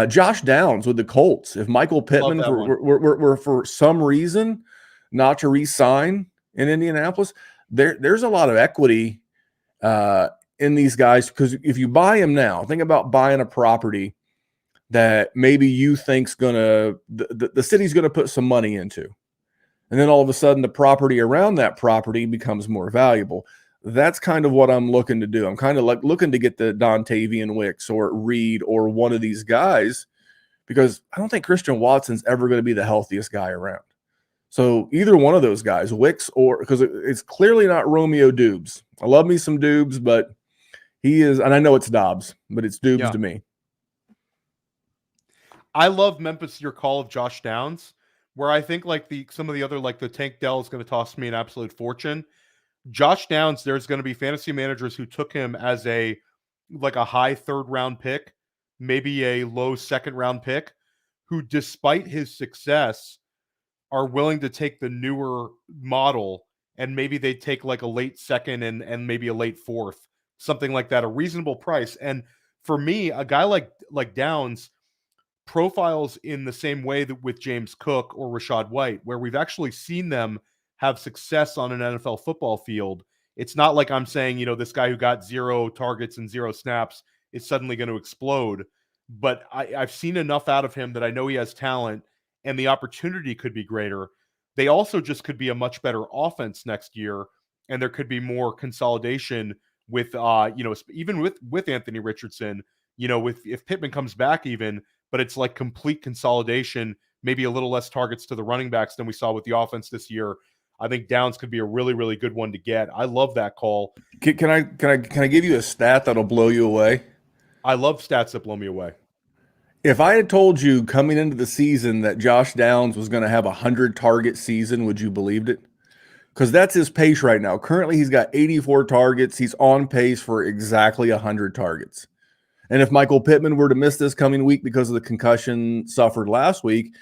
Josh Downs with the Colts. If Michael Pittman were for some reason not to re-sign in Indianapolis, there's a lot of equity in these guys, because if you buy them now, think about buying a property that maybe you think's the city's gonna put some money into, and then all of a sudden the property around that property becomes more valuable. That's kind of what I'm looking to do. I'm kind of looking to get the Dontavian Wicks or Reed or one of these guys, because I don't think Christian Watson's ever going to be the healthiest guy around. So either one of those guys, Wicks, or because it's clearly not Romeo Doubs. I love me some Doubs, but he is, and I know it's Dobbs, but it's Doubs to me. I love Memphis, your call of Josh Downs, where I think some of the other, like the Tank Dell is going to toss me an absolute fortune. Josh Downs, there's going to be fantasy managers who took him as a high 3rd round pick, maybe a low 2nd round pick, who despite his success are willing to take the newer model, and maybe they take like a late 2nd and maybe a late 4th, something like that, a reasonable price. And for me, a guy like Downs profiles in the same way that with James Cook or Rachaad White, where we've actually seen them have success on an NFL football field. It's not like I'm saying, this guy who got 0 targets and 0 snaps is suddenly going to explode. But I've seen enough out of him that I know he has talent, and the opportunity could be greater. They also just could be a much better offense next year, and there could be more consolidation with, even with Anthony Richardson, if Pittman comes back even, but it's like complete consolidation, maybe a little less targets to the running backs than we saw with the offense this year. I think Downs could be a really, really good one to get. I love that call. Can I give you a stat that'll blow you away? I love stats that blow me away. If I had told you coming into the season that Josh Downs was going to have a 100-target season, would you believed it? Because that's his pace right now. Currently, he's got 84 targets. He's on pace for exactly 100 targets. And if Michael Pittman were to miss this coming week because of the concussion suffered last week,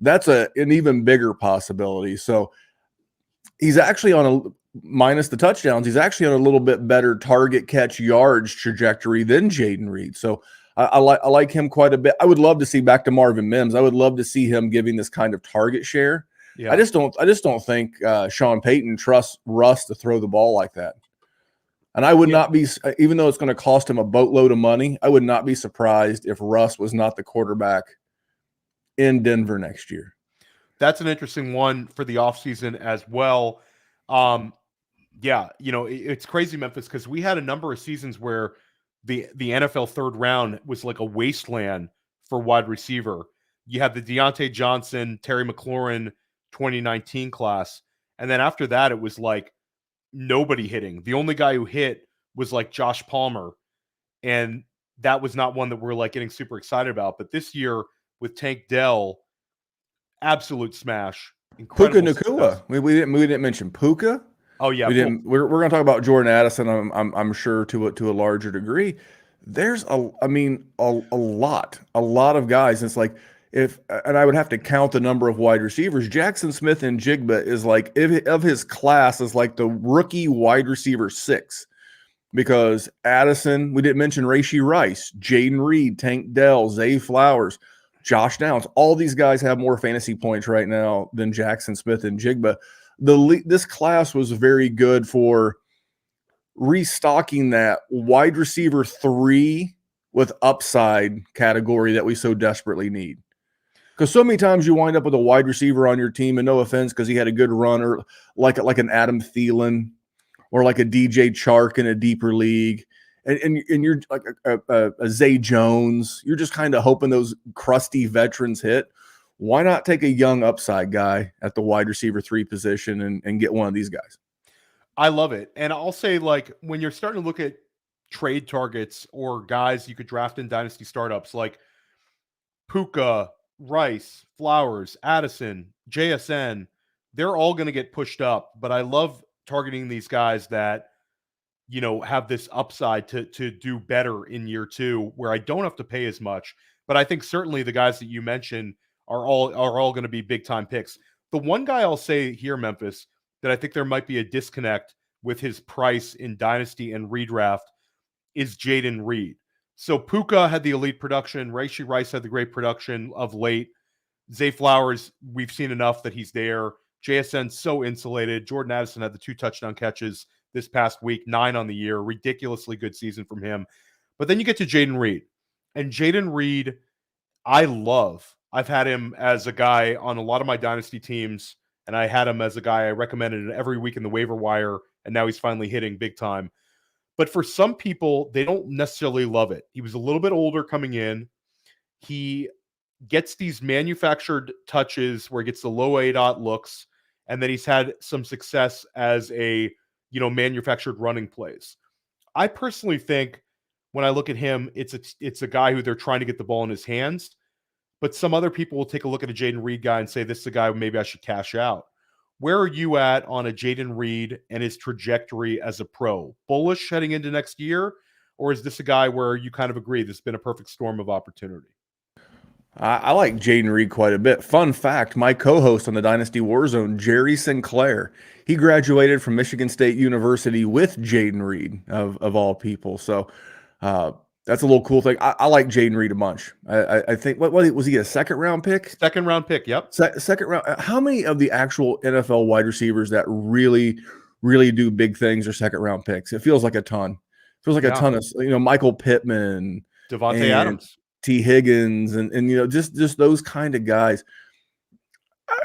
that's an even bigger possibility. So he's actually minus the touchdowns, he's actually on a little bit better target catch yards trajectory than Jaden Reed. So I like him quite a bit. I would love to see, back to Marvin Mims, I would love to see him giving this kind of target share. Yeah. I just don't think Sean Payton trusts Russ to throw the ball like that. And I would not be, even though it's going to cost him a boatload of money, I would not be surprised if Russ was not the quarterback in Denver next year. That's an interesting one for the offseason as well. It's crazy, Memphis, because we had a number of seasons where the NFL 3rd round was like a wasteland for wide receiver. you had the Deontay Johnson, Terry McLaurin 2019 class. And then after that, it was like nobody hitting. The only guy who hit was like Josh Palmer. And that was not one that we're like getting super excited about. But this year with Tank Dell, absolute smash. Puka Incredible success. Nacua. We didn't mention Puka. Oh yeah, We didn't. We're going to talk about Jordan Addison. I'm sure to a larger degree. There's a lot of guys. It's like and I would have to count the number of wide receivers. Jackson Smith and Jigba is like of his class is like the rookie wide receiver 6, because Addison. We didn't mention Rashee Rice, Jaden Reed, Tank Dell, Zay Flowers, Josh Downs. All these guys have more fantasy points right now than Jackson Smith and Jigba. This class was very good for restocking that wide receiver 3 with upside category that we so desperately need. Because so many times you wind up with a wide receiver on your team, and no offense, because he had a good runner, like an Adam Thielen or like a DJ Chark in a deeper league, and you're like a Zay Jones. You're just kind of hoping those crusty veterans hit. Why not take a young upside guy at the wide receiver 3 position and get one of these guys? I love it. And I'll say, like, when you're starting to look at trade targets or guys you could draft in dynasty startups, like Puka, Rice, Flowers, Addison, JSN, they're all going to get pushed up. But I love targeting these guys that, you know, have this upside to do better in year 2, where I don't have to pay as much. But I think certainly the guys that you mentioned are all going to be big time picks. The one guy I'll say here, Memphis, that I think there might be a disconnect with his price in dynasty and redraft is Jaden Reed. So Puka had the elite production. Rashee Rice had the great production of late. Zay Flowers, we've seen enough that he's there. JSN so insulated. Jordan Addison had the 2 touchdown catches this past week, 9 on the year. Ridiculously good season from him. But then you get to Jaden Reed. And Jaden Reed, I love. I've had him as a guy on a lot of my dynasty teams, and I had him as a guy I recommended every week in the waiver wire, and now he's finally hitting big time. But for some people, they don't necessarily love it. He was a little bit older coming in. He gets these manufactured touches where he gets the low ADOT looks, and then he's had some success as a, you know, manufactured running plays. I personally think when I look at him, it's a guy who they're trying to get the ball in his hands. But some other people will take a look at a Jaden Reed guy and say, this is a guy maybe I should cash out. Where are you at on a Jaden Reed and his trajectory as a pro? Bullish heading into next year? Or is this a guy where you kind of agree this has been a perfect storm of opportunity? I like Jaden Reed quite a bit. Fun fact, my co-host on the Dynasty Warzone, Jerry Sinclair, he graduated from Michigan State University with Jaden Reed, of all people. So that's a little cool thing. I like Jaden Reed a bunch. I think, what was he, a second round pick? Second round pick, yep. Second round. How many of the actual NFL wide receivers that really, really do big things are second round picks? It feels like a ton. It feels like a ton of, you know, Michael Pittman, Devontae Adams, T. Higgins, and you know, just those kind of guys.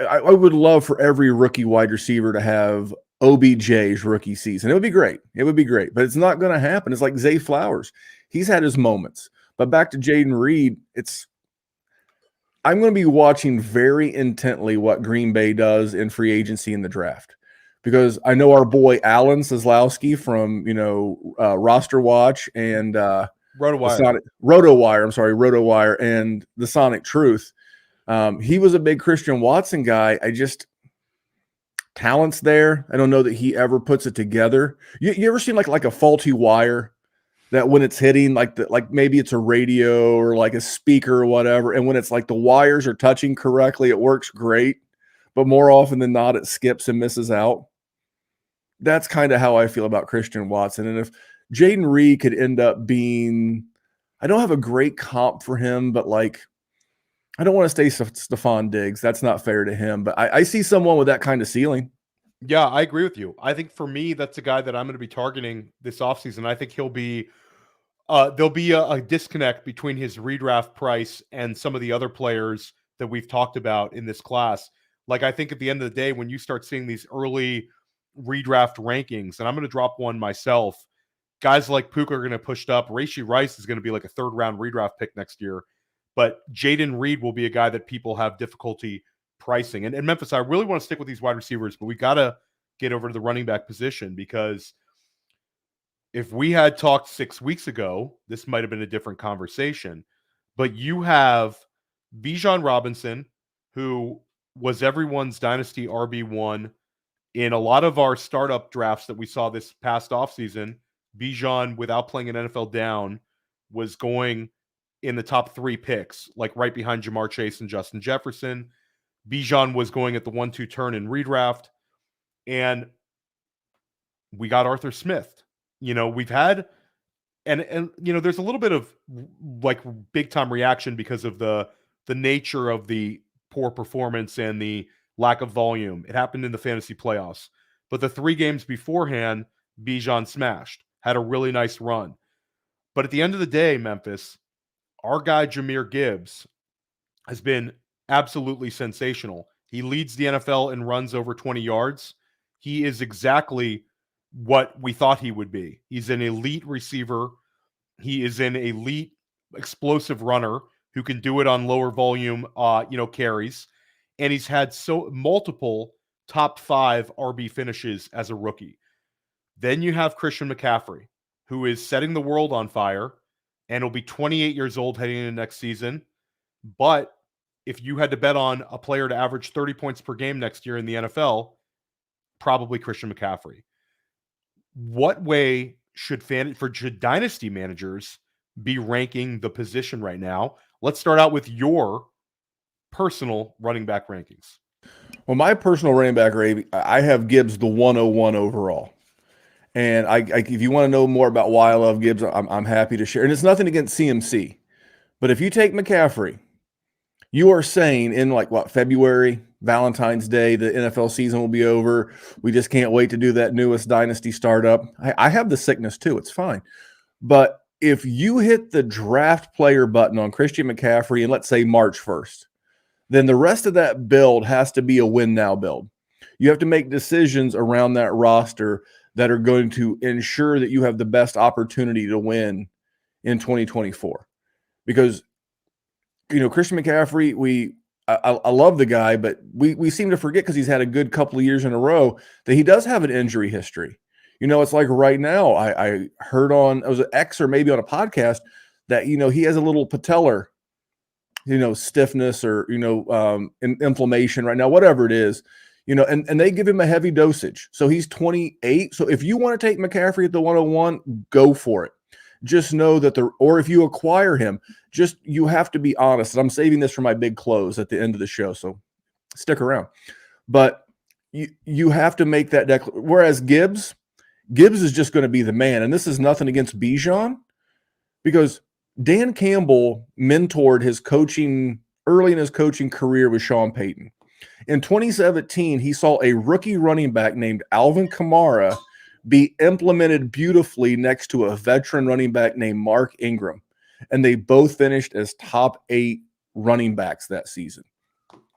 I would love for every rookie wide receiver to have OBJ's rookie season. It would be great. It would be great, but it's not going to happen. It's like Zay Flowers. He's had his moments. But back to Jaden Reed, I'm going to be watching very intently what Green Bay does in free agency in the draft, because I know our boy Alan Seslowski from, you know, Roster Watch and RotoWire and the Sonic Truth. He was a big Christian Watson guy. Talent's there. I don't know that he ever puts it together. You ever seen like a faulty wire that when it's hitting, like maybe it's a radio or like a speaker or whatever, and when it's like the wires are touching correctly, it works great, but more often than not, it skips and misses out. That's kind of how I feel about Christian Watson. And if Jaden Reed could end up being, I don't have a great comp for him, but like, I don't want to stay Stephon Diggs. That's not fair to him, but I see someone with that kind of ceiling. Yeah, I agree with you. I think for me, that's a guy that I'm going to be targeting this offseason. I think he'll be there'll be a disconnect between his redraft price and some of the other players that we've talked about in this class. Like, I think at the end of the day, when you start seeing these early redraft rankings, and I'm going to drop one myself, guys like Puka are going to push up. Rashee Rice is going to be like a 3rd round redraft pick next year. but Jaden Reed will be a guy that people have difficulty pricing. And Memphis, I really want to stick with these wide receivers, but we got to get over to the running back position, because if we had talked 6 weeks ago, this might have been a different conversation. But you have Bijan Robinson, who was everyone's Dynasty RB1 in a lot of our startup drafts that we saw this past offseason. Bijan, without playing an NFL down, was going in the top 3 picks, like right behind Jamar Chase and Justin Jefferson. Bijan was going at the 1-2 turn in redraft. And we got Arthur Smith. We've had, and there's a little bit of like big time reaction because of the nature of the poor performance and the lack of volume. It happened in the fantasy playoffs, but the 3 games beforehand, Bijan smashed, had a really nice run. But at the end of the day, Memphis, our guy Jahmyr Gibbs has been absolutely sensational. He leads the NFL in runs over 20 yards. He is exactly what we thought he would be. He's an elite receiver. He is an elite explosive runner who can do it on lower volume, carries. And he's had multiple top 5 RB finishes as a rookie. Then you have Christian McCaffrey, who is setting the world on fire and will be 28 years old heading into next season. But if you had to bet on a player to average 30 points per game next year in the NFL, probably Christian McCaffrey. What way should Dynasty managers be ranking the position right now? Let's start out with your personal running back rankings. Well, my personal running back rating, I have Gibbs the 101 overall. And if you want to know more about why I love Gibbs, I'm happy to share. And it's nothing against CMC. But if you take McCaffrey, you are saying in February, Valentine's Day, the NFL season will be over. We just can't wait to do that newest Dynasty startup. I have the sickness too. It's fine. But if you hit the draft player button on Christian McCaffrey and let's say March 1st, then the rest of that build has to be a win now build. You have to make decisions around that roster that are going to ensure that you have the best opportunity to win in 2024. Because Christian McCaffrey, I love the guy, but we seem to forget, because he's had a good couple of years in a row, that he does have an injury history. It's like right now, I heard it was an X or maybe on a podcast that, he has a little patellar, stiffness or, inflammation right now, whatever it is, and they give him a heavy dosage. So he's 28. So if you want to take McCaffrey at the 101, go for it. Just know that or if you acquire him, you have to be honest. And I'm saving this for my big close at the end of the show, so stick around. But you have to make that declaration. Whereas Gibbs is just going to be the man. And this is nothing against Bijan, because Dan Campbell mentored his coaching early in his coaching career with Sean Payton. In 2017, he saw a rookie running back named Alvin Kamara be implemented beautifully next to a veteran running back named Mark Ingram. And they both finished as top 8 running backs that season.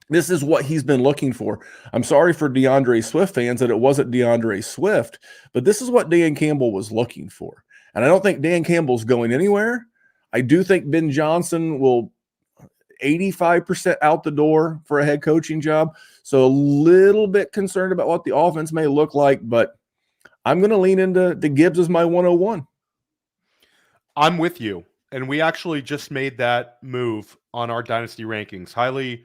This is what he's been looking for. I'm sorry for DeAndre Swift fans that it wasn't DeAndre Swift, but this is what Dan Campbell was looking for. And I don't think Dan Campbell's going anywhere. I do think Ben Johnson will 85% out the door for a head coaching job. So a little bit concerned about what the offense may look like, but I'm going to lean into the Gibbs as my 101. I'm with you. And we actually just made that move on our Dynasty rankings. Highly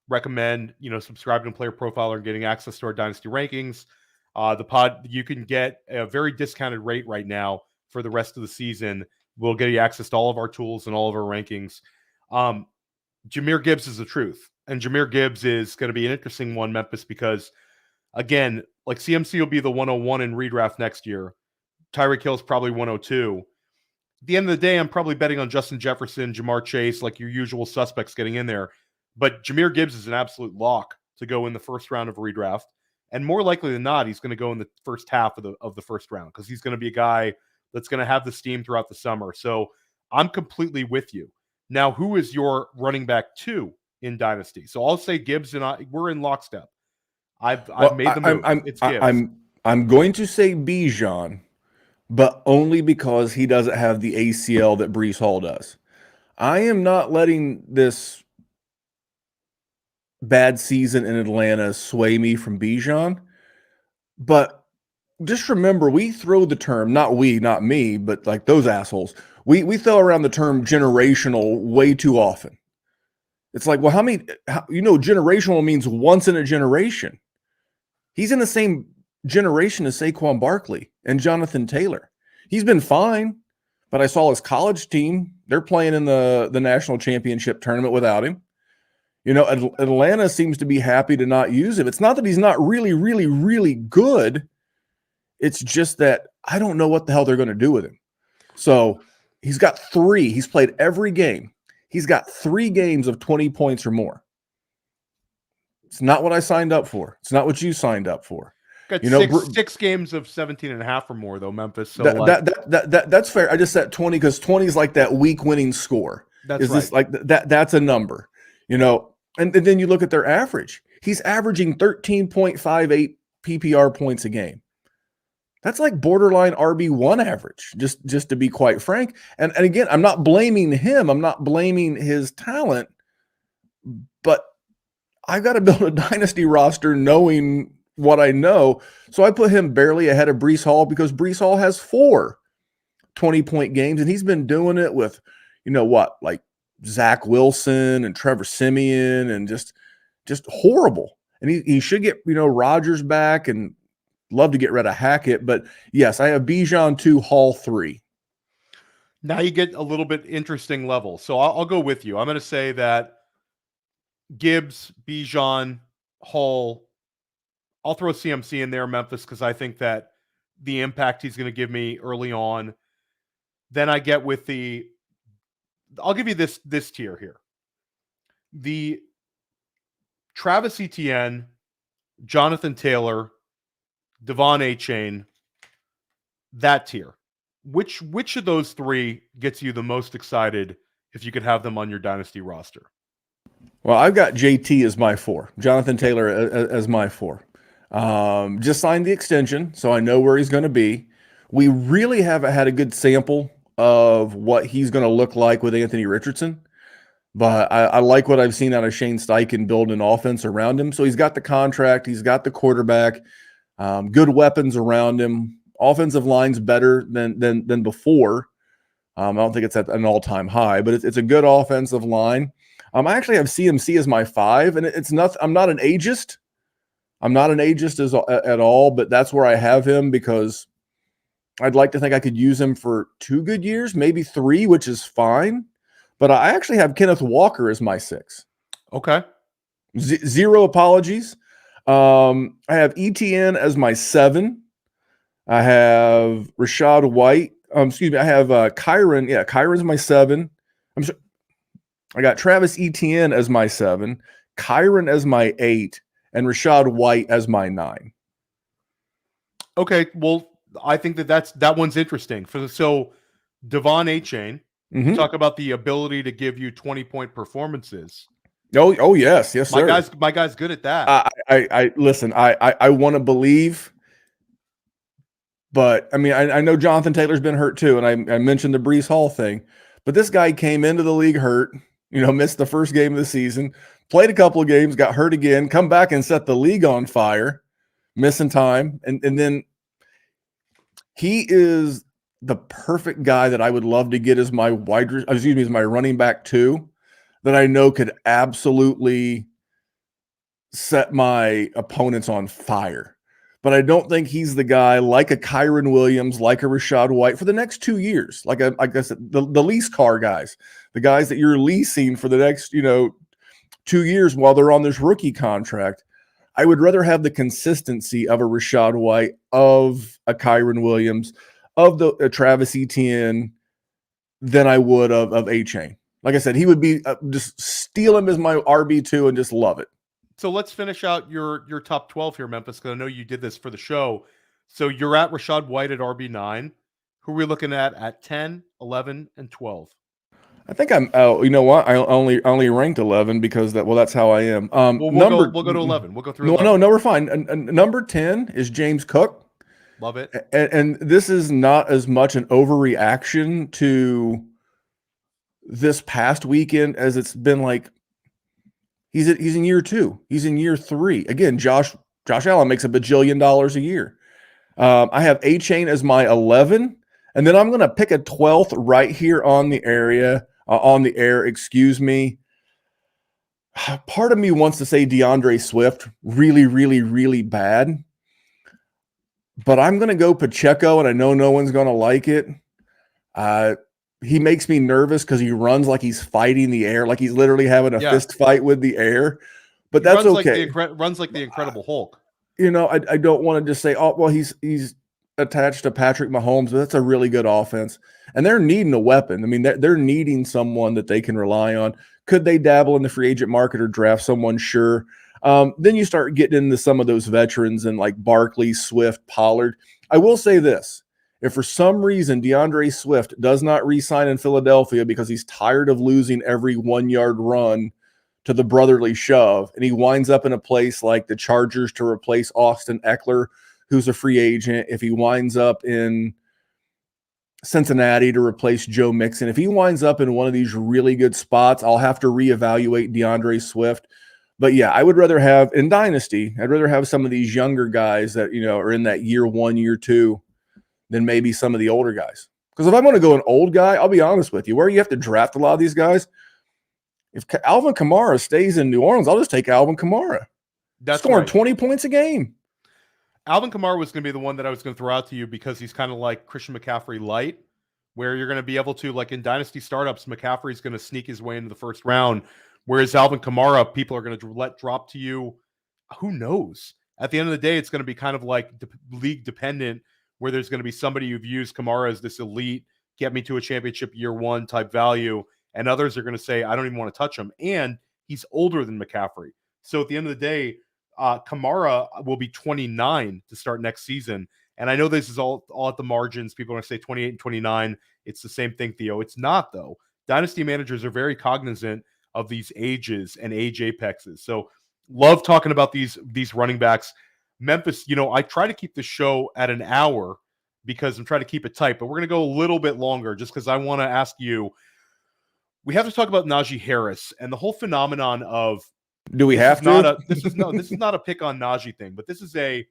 recommend, subscribing to Player Profiler and getting access to our Dynasty rankings. The pod, you can get a very discounted rate right now for the rest of the season. We'll get you access to all of our tools and all of our rankings. Jahmyr Gibbs is the truth. And Jahmyr Gibbs is going to be an interesting one, Memphis, because, again, like CMC will be the 101 in redraft next year. Tyreek Hill's probably 102. At the end of the day, I'm probably betting on Justin Jefferson, Jamar Chase, like your usual suspects getting in there. But Jahmyr Gibbs is an absolute lock to go in the first round of redraft. And more likely than not, he's going to go in the first half of the first round, because he's going to be a guy that's going to have the steam throughout the summer. So I'm completely with you. Now, who is your running back 2 in Dynasty? So I'll say Gibbs and we're in lockstep. I've made the move. It's Gibbs. I'm going to say Bijan, but only because he doesn't have the ACL that Breece Hall does. I am not letting this bad season in Atlanta sway me from Bijan. But just remember, we throw the term, not me, but like those assholes. We throw around the term generational way too often. It's like, well, generational means once in a generation. He's in the same generation as Saquon Barkley and Jonathan Taylor. He's been fine, but I saw his college team. They're playing in the national championship tournament without him. Atlanta seems to be happy to not use him. It's not that he's not really, really, really good. It's just that I don't know what the hell they're going to do with him. So he's got 3. He's played every game. He's got 3 games of 20 points or more. It's not what I signed up for. It's not what you signed up for. Got six games of 17.5 or more, though, Memphis. So that's fair. I just said 20 because 20 is like that week winning score. This like that's a number, and then you look at their average. He's averaging 13.58 PPR points a game. That's like borderline RB1 average, just to be quite frank. And again, I'm not blaming him. I'm not blaming his talent, but I've got to build a dynasty roster knowing what I know. So I put him barely ahead of Breece Hall because Breece Hall has 4 20-point games, and he's been doing it with, like Zach Wilson and Trevor Siemian and just horrible. And he should get, Rodgers back and love to get rid of Hackett. But yes, I have Bijan 2, Hall 3. Now you get a little bit interesting level. So I'll go with you. I'm going to say that Gibbs, Bijan, Hall. I'll throw CMC in there, Memphis, because I think that the impact he's going to give me early on. Then I get with I'll give you this tier here. The Travis Etienne, Jonathan Taylor, Devon Achane, that tier. Which of those 3 gets you the most excited if you could have them on your dynasty roster? Well, I've got JT as my 4, Jonathan Taylor as my 4. Just signed the extension, so I know where he's going to be. We really haven't had a good sample of what he's going to look like with Anthony Richardson, but I like what I've seen out of Shane Steichen building an offense around him. So he's got the contract, he's got the quarterback, good weapons around him. Offensive line's better than before. I don't think it's at an all-time high, but it's a good offensive line. I actually have CMC as my 5, and it's not. I'm not an ageist. I'm not an ageist at all, but that's where I have him because I'd like to think I could use him for 2 good years, maybe 3, which is fine. But I actually have Kenneth Walker as my 6. Okay. 0 apologies. I have ETN as my 7. I have Rashad White. I have Kyren. Yeah, Kyren's my 7. I got Travis Etienne as my 7, Kyren as my 8, and Rashad White as my 9. Okay, well, I think that one's interesting. So Devon Achane, talk about the ability to give you 20-point performances. Oh yes, sir. My guy's good at that. I listen. I want to believe, but I mean, I know Jonathan Taylor's been hurt too, and I mentioned the Breece Hall thing, but this guy came into the league hurt. Missed the first game of the season, played a couple of games, got hurt again, come back and set the league on fire, missing time, and then he is the perfect guy that I would love to get as my as my running back 2, that I know could absolutely set my opponents on fire. But I don't think he's the guy like a Kyren Williams, like a Rashad White for the next 2 years. Like I said, the lease car guys, the guys that you're leasing for the next 2 years while they're on this rookie contract. I would rather have the consistency of a Rashad White, of a Kyren Williams, of the Travis Etienne than I would of Achane. Like I said, he would be just steal him as my RB2 and just love it. So let's finish out your top 12 here, Memphis, because I know you did this for the show. So you're at Rashad White at RB9. Who are we looking at 10, 11, and 12? I think I'm. Oh, you know what? I only ranked 11 because that's how I am. We'll go to 11. We'll go through. 11. No, we're fine. Number 10 is James Cook. Love it. And this is not as much an overreaction to this past weekend as it's been like he's in year 2. He's in year 3. Again, Josh Allen makes $1 bajillion a year. I have A-Chain as my 11, and then I'm going to pick a 12th right here on the air, excuse me. Part of me wants to say DeAndre Swift, really, really, really bad. But I'm going to go Pacheco, and I know no one's going to like it. He makes me nervous because he runs like he's fighting the air, like he's literally having a fist fight with the air. But that's okay. Runs like the Incredible Hulk. You know, I don't want to just say, oh, well, he's attached to Patrick Mahomes, but that's a really good offense. And they're needing a weapon. I mean, they're needing someone that they can rely on. Could they dabble in the free agent market or draft someone? Sure. Then you start getting into some of those veterans and like Barkley, Swift, Pollard. I will say this. If for some reason DeAndre Swift does not re-sign in Philadelphia because he's tired of losing every 1-yard run to the brotherly shove, and he winds up in a place like the Chargers to replace Austin Eckler, who's a free agent, if he winds up in Cincinnati to replace Joe Mixon, if he winds up in one of these really good spots, I'll have to reevaluate DeAndre Swift. But yeah, I would rather have, in Dynasty, I'd rather have some of these younger guys that, you know, are in that year 1, year 2 than maybe some of the older guys. Because if I'm going to go an old guy, I'll be honest with you, where you have to draft a lot of these guys, if Alvin Kamara stays in New Orleans, I'll just take Alvin Kamara. That's scoring right. 20 points a game. Alvin Kamara was going to be the one that I was going to throw out to you because he's kind of like Christian McCaffrey light, where you're going to be able to, like in Dynasty startups, McCaffrey's going to sneak his way into the first round, whereas Alvin Kamara, people are going to let drop to you. Who knows? At the end of the day, it's going to be kind of like league dependent, where there's going to be somebody who views Kamara as this elite, get me to a championship year 1 type value, and others are going to say, I don't even want to touch him. And he's older than McCaffrey. So at the end of the day, Kamara will be 29 to start next season. And I know this is all at the margins. People are going to say 28 and 29. It's the same thing, Theo. It's not, though. Dynasty managers are very cognizant of these ages and age apexes. So love talking about these running backs. Memphis, you know, I try to keep the show at an hour because I'm trying to keep it tight, but we're going to go a little bit longer just because I want to ask you, we have to talk about Najee Harris and the whole phenomenon of, do we have to? This is not a pick on Najee thing, but this is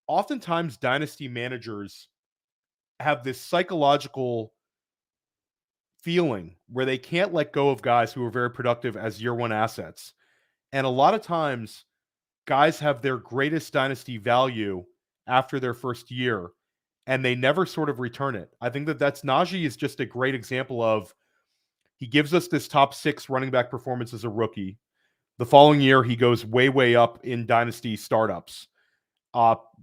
oftentimes dynasty managers have this psychological feeling where they can't let go of guys who are very productive as year 1 assets. And a lot of times guys have their greatest dynasty value after their first year and they never sort of return it. I think that's Najee is just a great example of, he gives us this top 6 running back performance as a rookie. The following year, he goes way, way up in dynasty startups.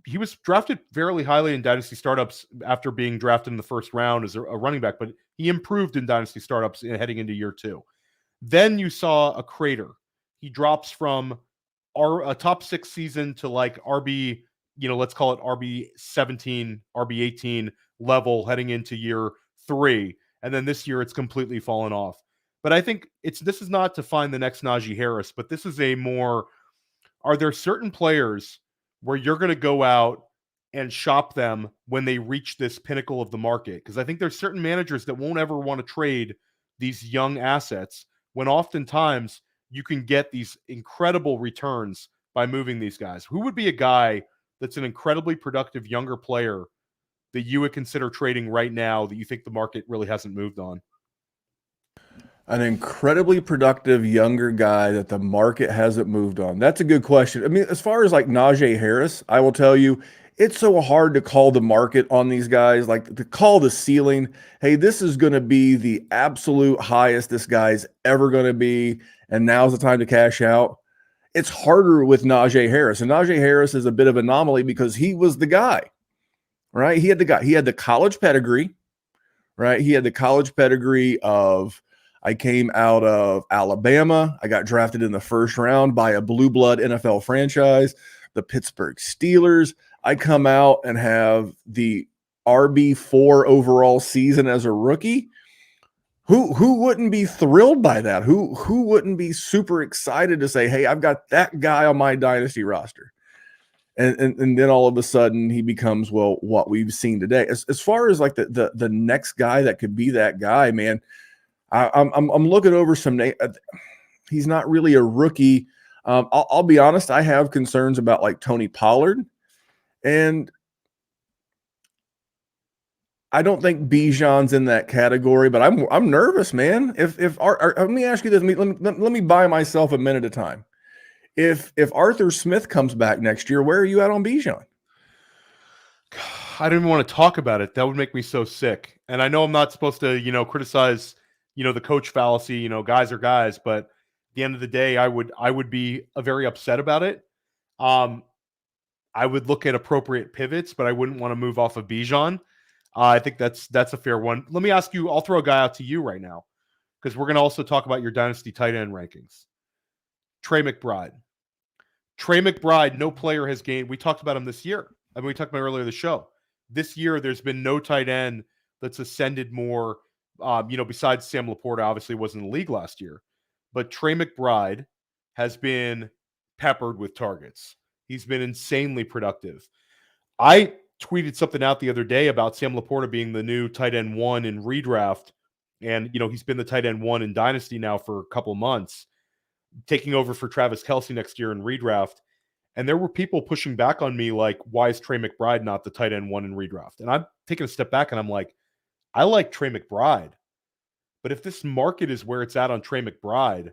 He was drafted fairly highly in dynasty startups after being drafted in the first round as a running back, but he improved in dynasty startups heading into year 2. Then you saw a crater. He drops from a top 6 season to like RB, let's call it RB 17, RB 18 level heading into year 3. And then this year it's completely fallen off. But I think this is not to find the next Najee Harris, but this is are there certain players where you're going to go out and shop them when they reach this pinnacle of the market? Because I think there's certain managers that won't ever want to trade these young assets when oftentimes you can get these incredible returns by moving these guys. Who would be a guy that's an incredibly productive younger player that you would consider trading right now that you think the market really hasn't moved on? An incredibly productive younger guy that the market hasn't moved on. That's a good question. I mean, as far as like Najee Harris, I will tell you, it's so hard to call the market on these guys, like to call the ceiling. Hey, this is going to be the absolute highest this guy's ever going to be, and now's the time to cash out. It's harder with Najee Harris, and Najee Harris is a bit of an anomaly because he was the guy, right? He had the college pedigree, right? He had the college pedigree of, I came out of Alabama. I got drafted in the first round by a blue blood NFL franchise, the Pittsburgh Steelers. I come out and have the RB4 overall season as a rookie. Who wouldn't be thrilled by that? Who wouldn't be super excited to say, hey, I've got that guy on my dynasty roster? And then all of a sudden he becomes, well, what we've seen today. As far as like the next guy that could be that guy, man, I'm looking over some. He's not really a rookie. I'll be honest. I have concerns about like Tony Pollard, and I don't think Bijan's in that category. But I'm nervous, man. Let me ask you this. Let me buy myself a minute of time. If Arthur Smith comes back next year, where are you at on Bijan? I don't even want to talk about it. That would make me so sick. And I know I'm not supposed to, criticize, the coach fallacy, guys are guys, but at the end of the day, I would be very upset about it. I would look at appropriate pivots, but I wouldn't want to move off of Bijan. I think that's a fair one. Let me ask you, I'll throw a guy out to you right now, because we're going to also talk about your Dynasty tight end rankings. Trey McBride. Trey McBride, no player has gained. We talked about him this year. I mean, we talked about earlier in the show. This year, there's been no tight end that's ascended more, besides Sam Laporta, obviously wasn't in the league last year. But Trey McBride has been peppered with targets. He's been insanely productive. I tweeted something out the other day about Sam Laporta being the new tight end 1 in redraft. And, he's been the tight end 1 in Dynasty now for a couple months, taking over for Travis Kelce next year in redraft. And there were people pushing back on me like, why is Trey McBride not the tight end 1 in redraft? And I'm taking a step back and I'm like, I like Trey McBride. But if this market is where it's at on Trey McBride,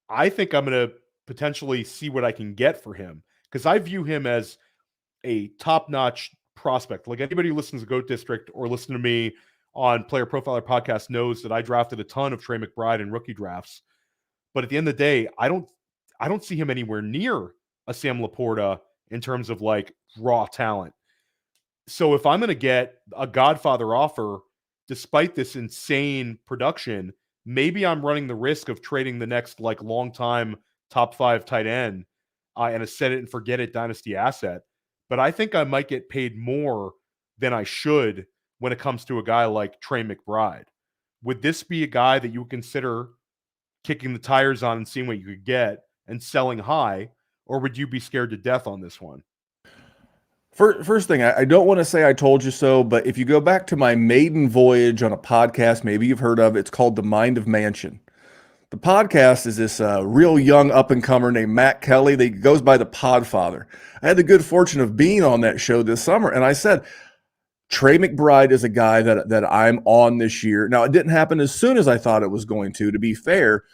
I think I'm going to potentially see what I can get for him, because I view him as a top-notch prospect. Like anybody who listens to Goat District or listen to me on Player Profiler Podcast knows that I drafted a ton of Trey McBride in rookie drafts. But at the end of the day, I don't see him anywhere near a Sam Laporta in terms of like raw talent. So if I'm going to get a Godfather offer, despite this insane production, maybe I'm running the risk of trading the next like long-time top 5 tight end and a set it and forget it Dynasty asset. But I think I might get paid more than I should when it comes to a guy like Trey McBride. Would this be a guy that you would consider kicking the tires on and seeing what you could get and selling high, or would you be scared to death on this one? First thing, I don't want to say I told you so, but if you go back to my maiden voyage on a podcast, maybe you've heard of it, it's called The Mind of Mansion. The podcast is this real young up-and-comer named Matt Kelly. He goes by the Podfather. I had the good fortune of being on that show this summer, and I said, Trey McBride is a guy that I'm on this year. Now, it didn't happen as soon as I thought it was going to be fair,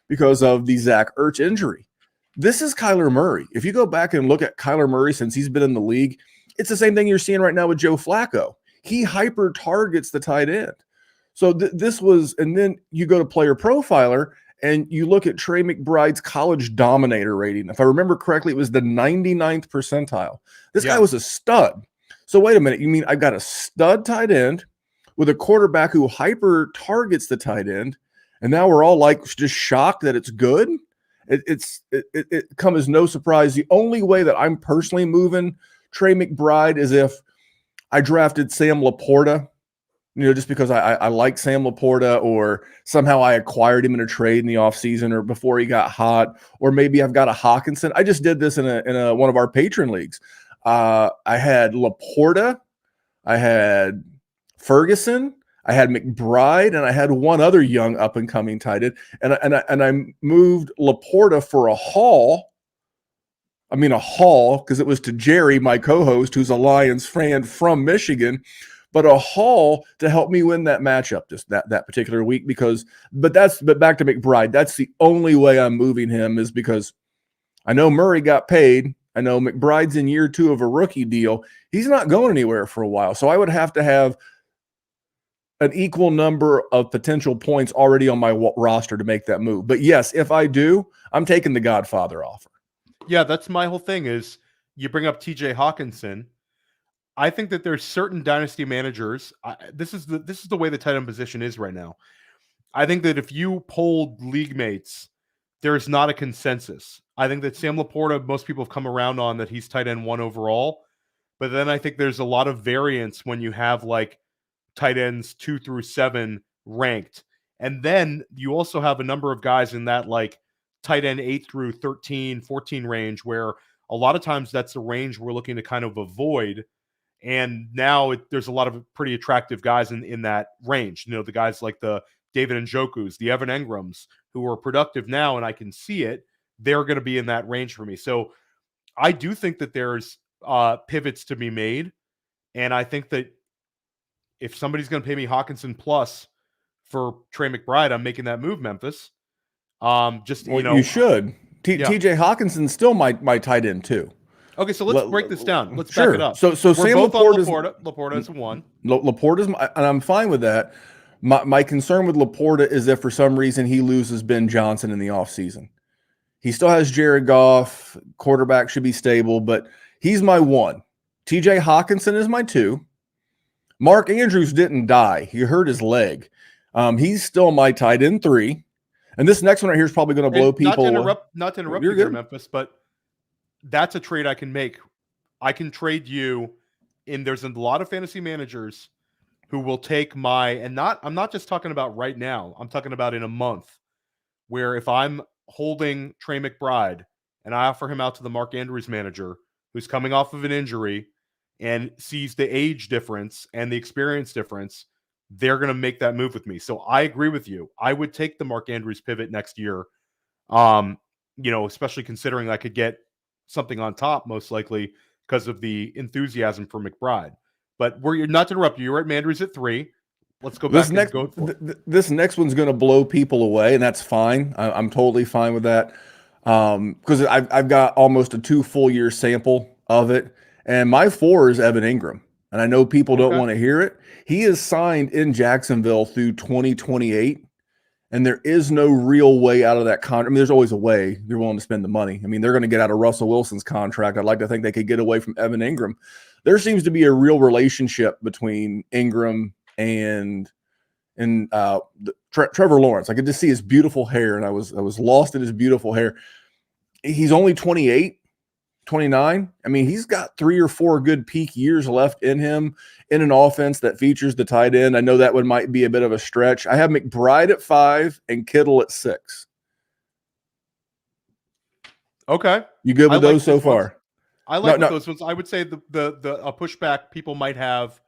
because of the Zach Ertz injury. This is Kyler Murray. If you go back and look at Kyler Murray since he's been in the league, it's the same thing you're seeing right now with Joe Flacco. He hyper targets the tight end. So this was, and then you go to Player Profiler and you look at Trey McBride's college dominator rating. If I remember correctly, it was the 99th percentile. This guy was a stud. So wait a minute, you mean I've got a stud tight end with a quarterback who hyper targets the tight end, and now we're all like just shocked that it's good? It comes as no surprise. The only way that I'm personally moving Trey McBride is if I drafted Sam Laporta, just because I like Sam Laporta, or somehow I acquired him in a trade in the offseason or before he got hot, or maybe I've got a Hawkinson. I just did this in one of our patron leagues. I had Laporta, I had Ferguson, I had McBride, and I had one other young up-and-coming tight end, and I moved Laporta for a haul. I mean, a haul, because it was to Jerry, my co-host, who's a Lions fan from Michigan, but a haul to help me win that matchup that particular week. But back to McBride. That's the only way I'm moving him, is because I know Murray got paid. I know McBride's in year 2 of a rookie deal. He's not going anywhere for a while. So I would have to have an equal number of potential points already on my roster to make that move. But yes, if I do, I'm taking the Godfather offer. Yeah, that's my whole thing is you bring up TJ Hawkinson. I think that there's certain dynasty managers. This is the way the tight end position is right now. I think that if you polled league mates, there's not a consensus. I think that Sam Laporta, most people have come around on that he's tight end 1 overall. But then I think there's a lot of variance when you have like tight ends 2 through 7 ranked. And then you also have a number of guys in that like tight end 8 through 13, 14 range, where a lot of times that's the range we're looking to kind of avoid. And now there's a lot of pretty attractive guys in that range. The guys like the David Njoku's, the Evan Engrams, who are productive now, and I can see it, they're going to be in that range for me. So I do think that there's pivots to be made. And I think that if somebody's going to pay me Hawkinson plus for Trey McBride, I'm making that move, Memphis. You should. TJ Hawkinson's still my tight end too. Okay, so let's break this down. Let's sure. back it up. So we're Sam both Laporta on Laporta is one. Laporta's, and I'm fine with that. My concern with Laporta is if for some reason he loses Ben Johnson in the offseason. He still has Jared Goff. Quarterback should be stable, but he's my one. TJ Hawkinson is my two. Mark Andrews didn't die. He hurt his leg. He's still my tight end three. And this next one right here is probably going to blow people. Not to interrupt you there, Memphis, but that's a trade I can make. I can trade you, and there's a lot of fantasy managers who will take I'm not just talking about right now. I'm talking about in a month, where if I'm holding Trey McBride and I offer him out to the Mark Andrews manager who's coming off of an injury and sees the age difference and the experience difference, they're going to make that move with me. So I agree with you. I would take the Mark Andrews pivot next year. Especially considering I could get something on top, most likely because of the enthusiasm for McBride. But you're not to interrupt you. You're at Andrews at 3. Let's go back and go for it. This next one's going to blow people away, and that's fine. I'm totally fine with that because I've got almost a 2 full year sample of it. And my 4 is Evan Engram. And I know people don't want to hear it. He is signed in Jacksonville through 2028. And there is no real way out of that contract. I mean, there's always a way. You're willing to spend the money. I mean, they're going to get out of Russell Wilson's contract. I'd like to think they could get away from Evan Engram. There seems to be a real relationship between Engram and Trevor Lawrence. I could just see his beautiful hair, and I was lost in his beautiful hair. He's only 28. 29. I mean, he's got 3 or 4 good peak years left in him in an offense that features the tight end. I know that one might be a bit of a stretch. I have McBride at 5 and Kittle at 6. Okay. You good with those so far? I like those ones. I would say the pushback people might have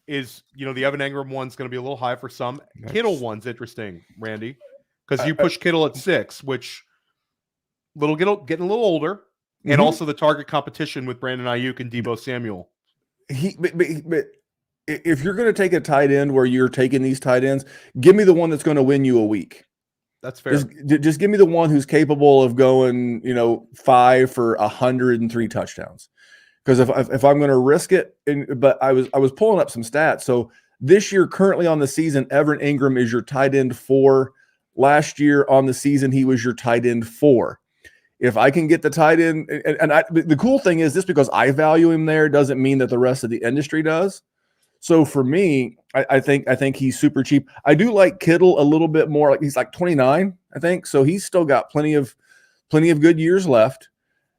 is, the Evan Engram one's going to be a little high for some. Nice. Kittle one's interesting, Randy, because you push Kittle at 6, which getting a little older. And also the target competition with Brandon Ayuk and Deebo Samuel. But if you're going to take a tight end where you're taking these tight ends, give me the one that's going to win you a week. That's fair. Just give me the one who's capable of going, 5 for 103 touchdowns. Because if I'm going to risk it, but I was pulling up some stats. So this year, currently on the season, Evan Engram is your tight end 4. Last year on the season, he was your tight end 4. If I can get the tight end, the cool thing is, just because I value him there doesn't mean that the rest of the industry does. So for me, I think he's super cheap. I do like Kittle a little bit more. Like he's like 29, I think. So he's still got plenty of good years left.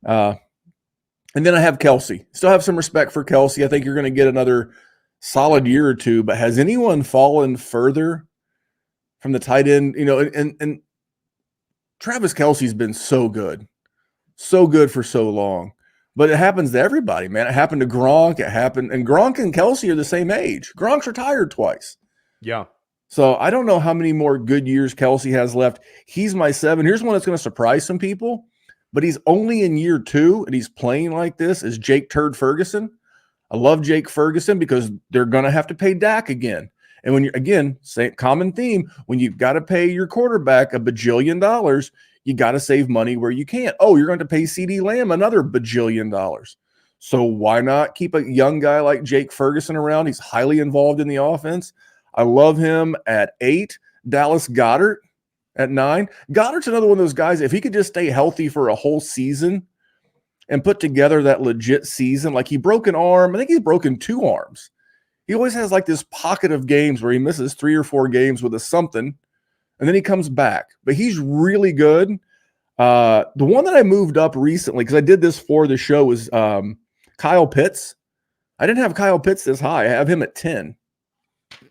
And then I have Kelsey. Still have some respect for Kelsey. I think you're going to get another solid year or two. But has anyone fallen further from the tight end? And Travis Kelce's been so good for so long, but it happens to everybody, man. It happened to Gronk. And Gronk and Kelce are the same age. Gronk's retired twice. Yeah. So I don't know how many more good years Kelce has left. He's my 7. Here's one that's going to surprise some people, but he's only in year 2 and he's playing like this, is Jake Turd Ferguson. I love Jake Ferguson because they're going to have to pay Dak again. And when you're, again, same common theme, when you've got to pay your quarterback $1 bajillion, you got to save money where you can't. Oh, you're going to pay CeeDee Lamb another $1 bajillion. So why not keep a young guy like Jake Ferguson around? He's highly involved in the offense. I love him at 8. Dallas Goedert at 9. Goddard's another one of those guys, if he could just stay healthy for a whole season and put together that legit season, like he broke an arm. I think he's broken 2 arms. He always has like this pocket of games where he misses 3 or 4 games with a something, and then he comes back. But he's really good. The one that I moved up recently, because I did this for the show, was Kyle Pitts. I didn't have Kyle Pitts this high. I have him at 10.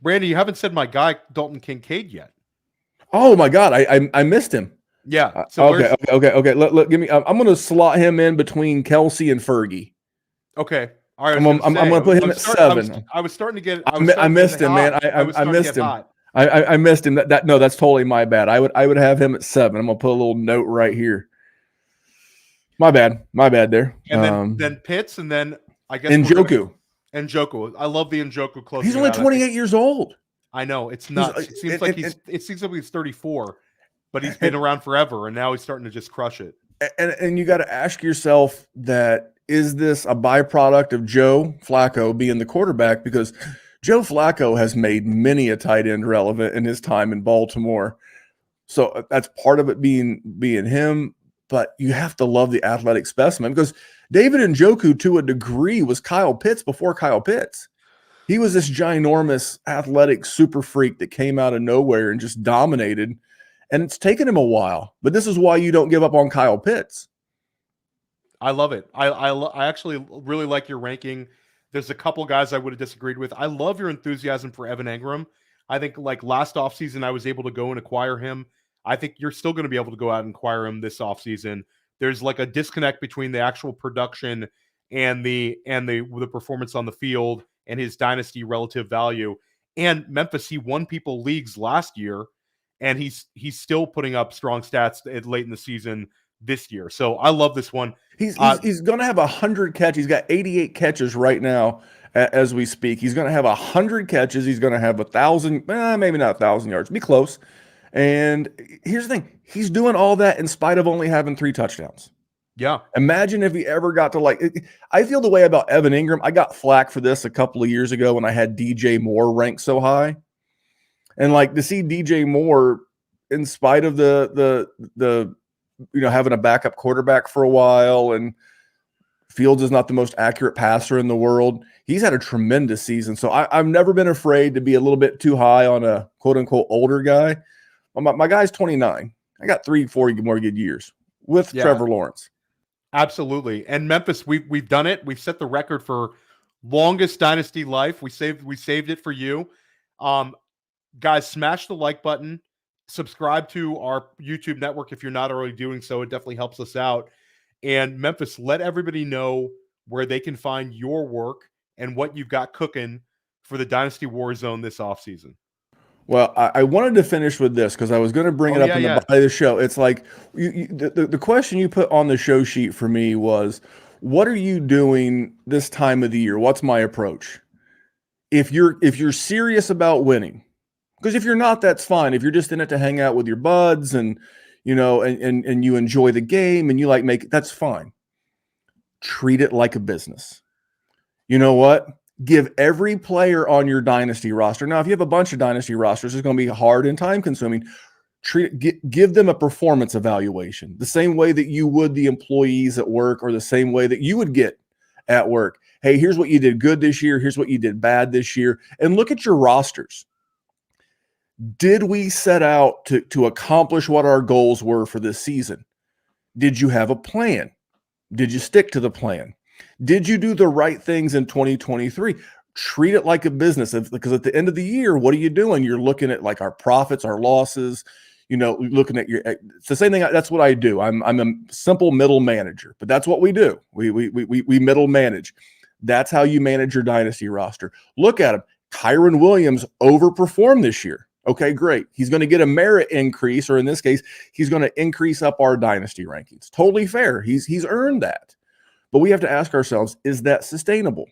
Randy, you haven't said my guy Dalton Kincaid yet. Oh my God, I missed him. Yeah. So okay. Look, give me. I'm going to slot him in between Kelsey and Fergie. Okay. All right, I'm going to put him at 7. I was starting to get. I missed him, man. I missed him. I missed him. No, that's totally my bad. I would have him at 7. I'm gonna put a little note right here. My bad there. And then Pitts, and then I guess Njoku. Njoku. I love the Njoku closing. He's only 28 years old. I know, it's nuts. It seems like he's 34, but he's been around forever, and now he's starting to just crush it. And you got to ask yourself that, is this a byproduct of Joe Flacco being the quarterback? Because Joe Flacco has made many a tight end relevant in his time in Baltimore. So that's part of it being him. But you have to love the athletic specimen, because David Njoku, to a degree, was Kyle Pitts before Kyle Pitts. He was this ginormous athletic super freak that came out of nowhere and just dominated. And it's taken him a while. But this is why you don't give up on Kyle Pitts. I love it. I actually really like your ranking. There's a couple guys I would have disagreed with. I love your enthusiasm for Evan Engram. I think like last offseason, I was able to go and acquire him. I think you're still going to be able to go out and acquire him this offseason. There's like a disconnect between the actual production and the performance on the field and his dynasty relative value. And Memphis, he won people leagues last year, and he's still putting up strong stats late in the season this year. So I love this one. He's going to have 100 catches. He's got 88 catches right now as we speak. He's going to have 100 catches. He's going to have 1,000, maybe not 1,000 yards. Be close. And here's the thing. He's doing all that in spite of only having 3 touchdowns. Yeah. Imagine if he ever got to I feel the way about Evan Engram. I got flack for this a couple of years ago when I had DJ Moore ranked so high. And to see DJ Moore, in spite of the having a backup quarterback for a while, and Fields is not the most accurate passer in the world, he's had a tremendous season. So I've never been afraid to be a little bit too high on a quote-unquote older guy. My guy's 29. I got 3-4 more good years with Trevor Lawrence. Absolutely. And Memphis, we've done it. We've set the record for longest dynasty life. We saved it for you. Guys, smash the like button. Subscribe to our YouTube network if you're not already doing so. It definitely helps us out. And Memphis, let everybody know where they can find your work and what you've got cooking for the Dynasty Warzone this offseason. Well, I wanted to finish with this because I was going to bring it up in the body of the show. It's like the question you put on the show sheet for me was, what are you doing this time of the year? What's my approach? If you're serious about winning, because if you're not, that's fine. If you're just in it to hang out with your buds and and you enjoy the game and you that's fine. Treat it like a business. You know what? Give every player on your dynasty roster. Now, if you have a bunch of dynasty rosters, it's going to be hard and time consuming. Give them a performance evaluation the same way that you would the employees at work, or the same way that you would get at work. Hey, here's what you did good this year. Here's what you did bad this year. And look at your rosters. Did we set out to accomplish what our goals were for this season? Did you have a plan? Did you stick to the plan? Did you do the right things in 2023? Treat it like a business, because at the end of the year, what are you doing? You're looking at our profits, our losses, looking at it's the same thing. That's what I do. I'm a simple middle manager, but that's what we do. We middle manage. That's how you manage your dynasty roster. Look at him. Kyren Williams overperformed this year. Okay, great. He's going to get a merit increase, or in this case, he's going to increase up our dynasty rankings. Totally fair. He's earned that. But we have to ask ourselves, is that sustainable?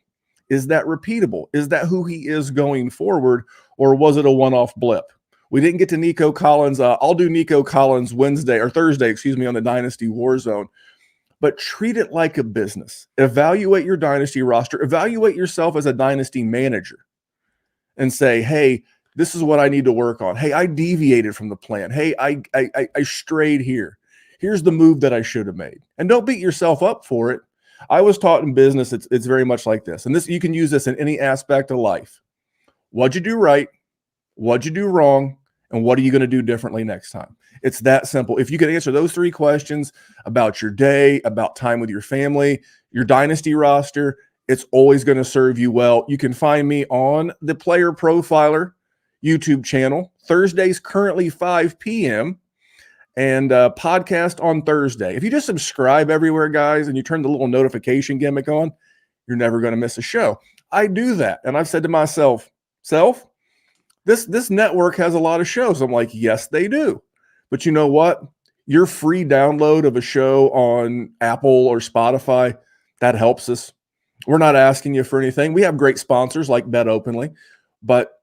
Is that repeatable? Is that who he is going forward, or was it a one-off blip? We didn't get to Nico Collins. I'll do Nico Collins Thursday, on the Dynasty Warzone. But treat it like a business. Evaluate your dynasty roster. Evaluate yourself as a dynasty manager and say, hey, this is what I need to work on. Hey, I deviated from the plan. Hey, I strayed here. Here's the move that I should have made. And don't beat yourself up for it. I was taught in business, it's very much like this. And this, you can use this in any aspect of life. What'd you do right? What'd you do wrong? And what are you going to do differently next time? It's that simple. If you can answer those 3 questions about your day, about time with your family, your dynasty roster, it's always going to serve you well. You can find me on the Player Profiler YouTube channel. Thursdays currently 5 p.m. and podcast on Thursday. If you just subscribe everywhere, guys, and you turn the little notification gimmick on, you're never going to miss a show. I do that. And I've said to myself, this network has a lot of shows. I'm like, yes, they do. But you know what? Your free download of a show on Apple or Spotify, that helps us. We're not asking you for anything. We have great sponsors like Bet Openly, but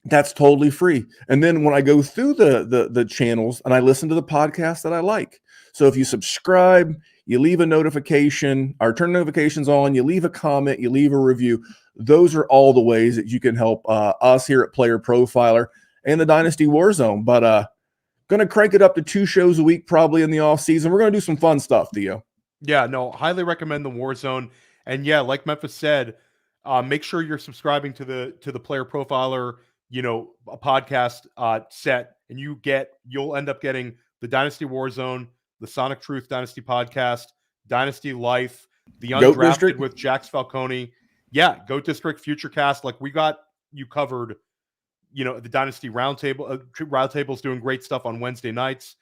that's totally free. And then when I go through the channels and I listen to the podcast that I like. So if you subscribe, you leave a notification, or turn notifications on, you leave a comment, you leave a review. Those are all the ways that you can help us here at Player Profiler and the Dynasty Warzone. But going to crank it up to 2 shows a week probably in the off season. We're going to do some fun stuff, Theo. Yeah, no, highly recommend the Warzone. And yeah, like Memphis said, make sure you're subscribing to the Player Profiler, a podcast set, and you'll end up getting the Dynasty Warzone, the Sonic Truth Dynasty podcast, Dynasty Life, the Goat Undrafted District with Jax Falcone. Yeah, Goat District, Futurecast. Like, we got you covered. The Dynasty Roundtable's doing great stuff on Wednesday nights.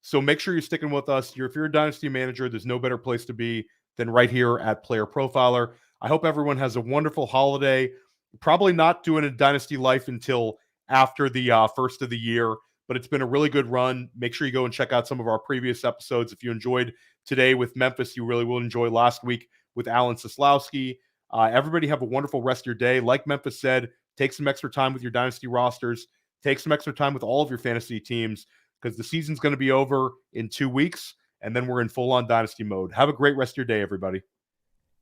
So make sure you're sticking with us. If you're a Dynasty manager, there's no better place to be than right here at Player Profiler. I hope everyone has a wonderful holiday. Probably not doing a Dynasty Life until after the first of the year, but it's been a really good run. Make sure you go and check out some of our previous episodes. If you enjoyed today with Memphis, you really will enjoy last week with Alan Soslowski. Everybody have a wonderful rest of your day. Like Memphis said, take some extra time with your Dynasty rosters. Take some extra time with all of your fantasy teams, because the season's going to be over in 2 weeks, and then we're in full-on Dynasty mode. Have a great rest of your day, everybody.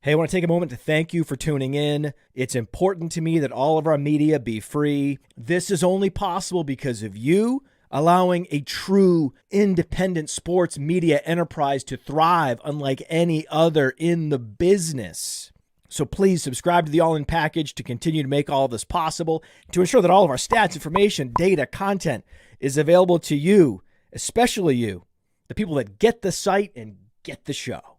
Hey, I want to take a moment to thank you for tuning in. It's important to me that all of our media be free. This is only possible because of you allowing a true independent sports media enterprise to thrive unlike any other in the business. So please subscribe to the All In Package to continue to make all of this possible, to ensure that all of our stats, information, data, content is available to you, especially you, the people that get the site and get the show.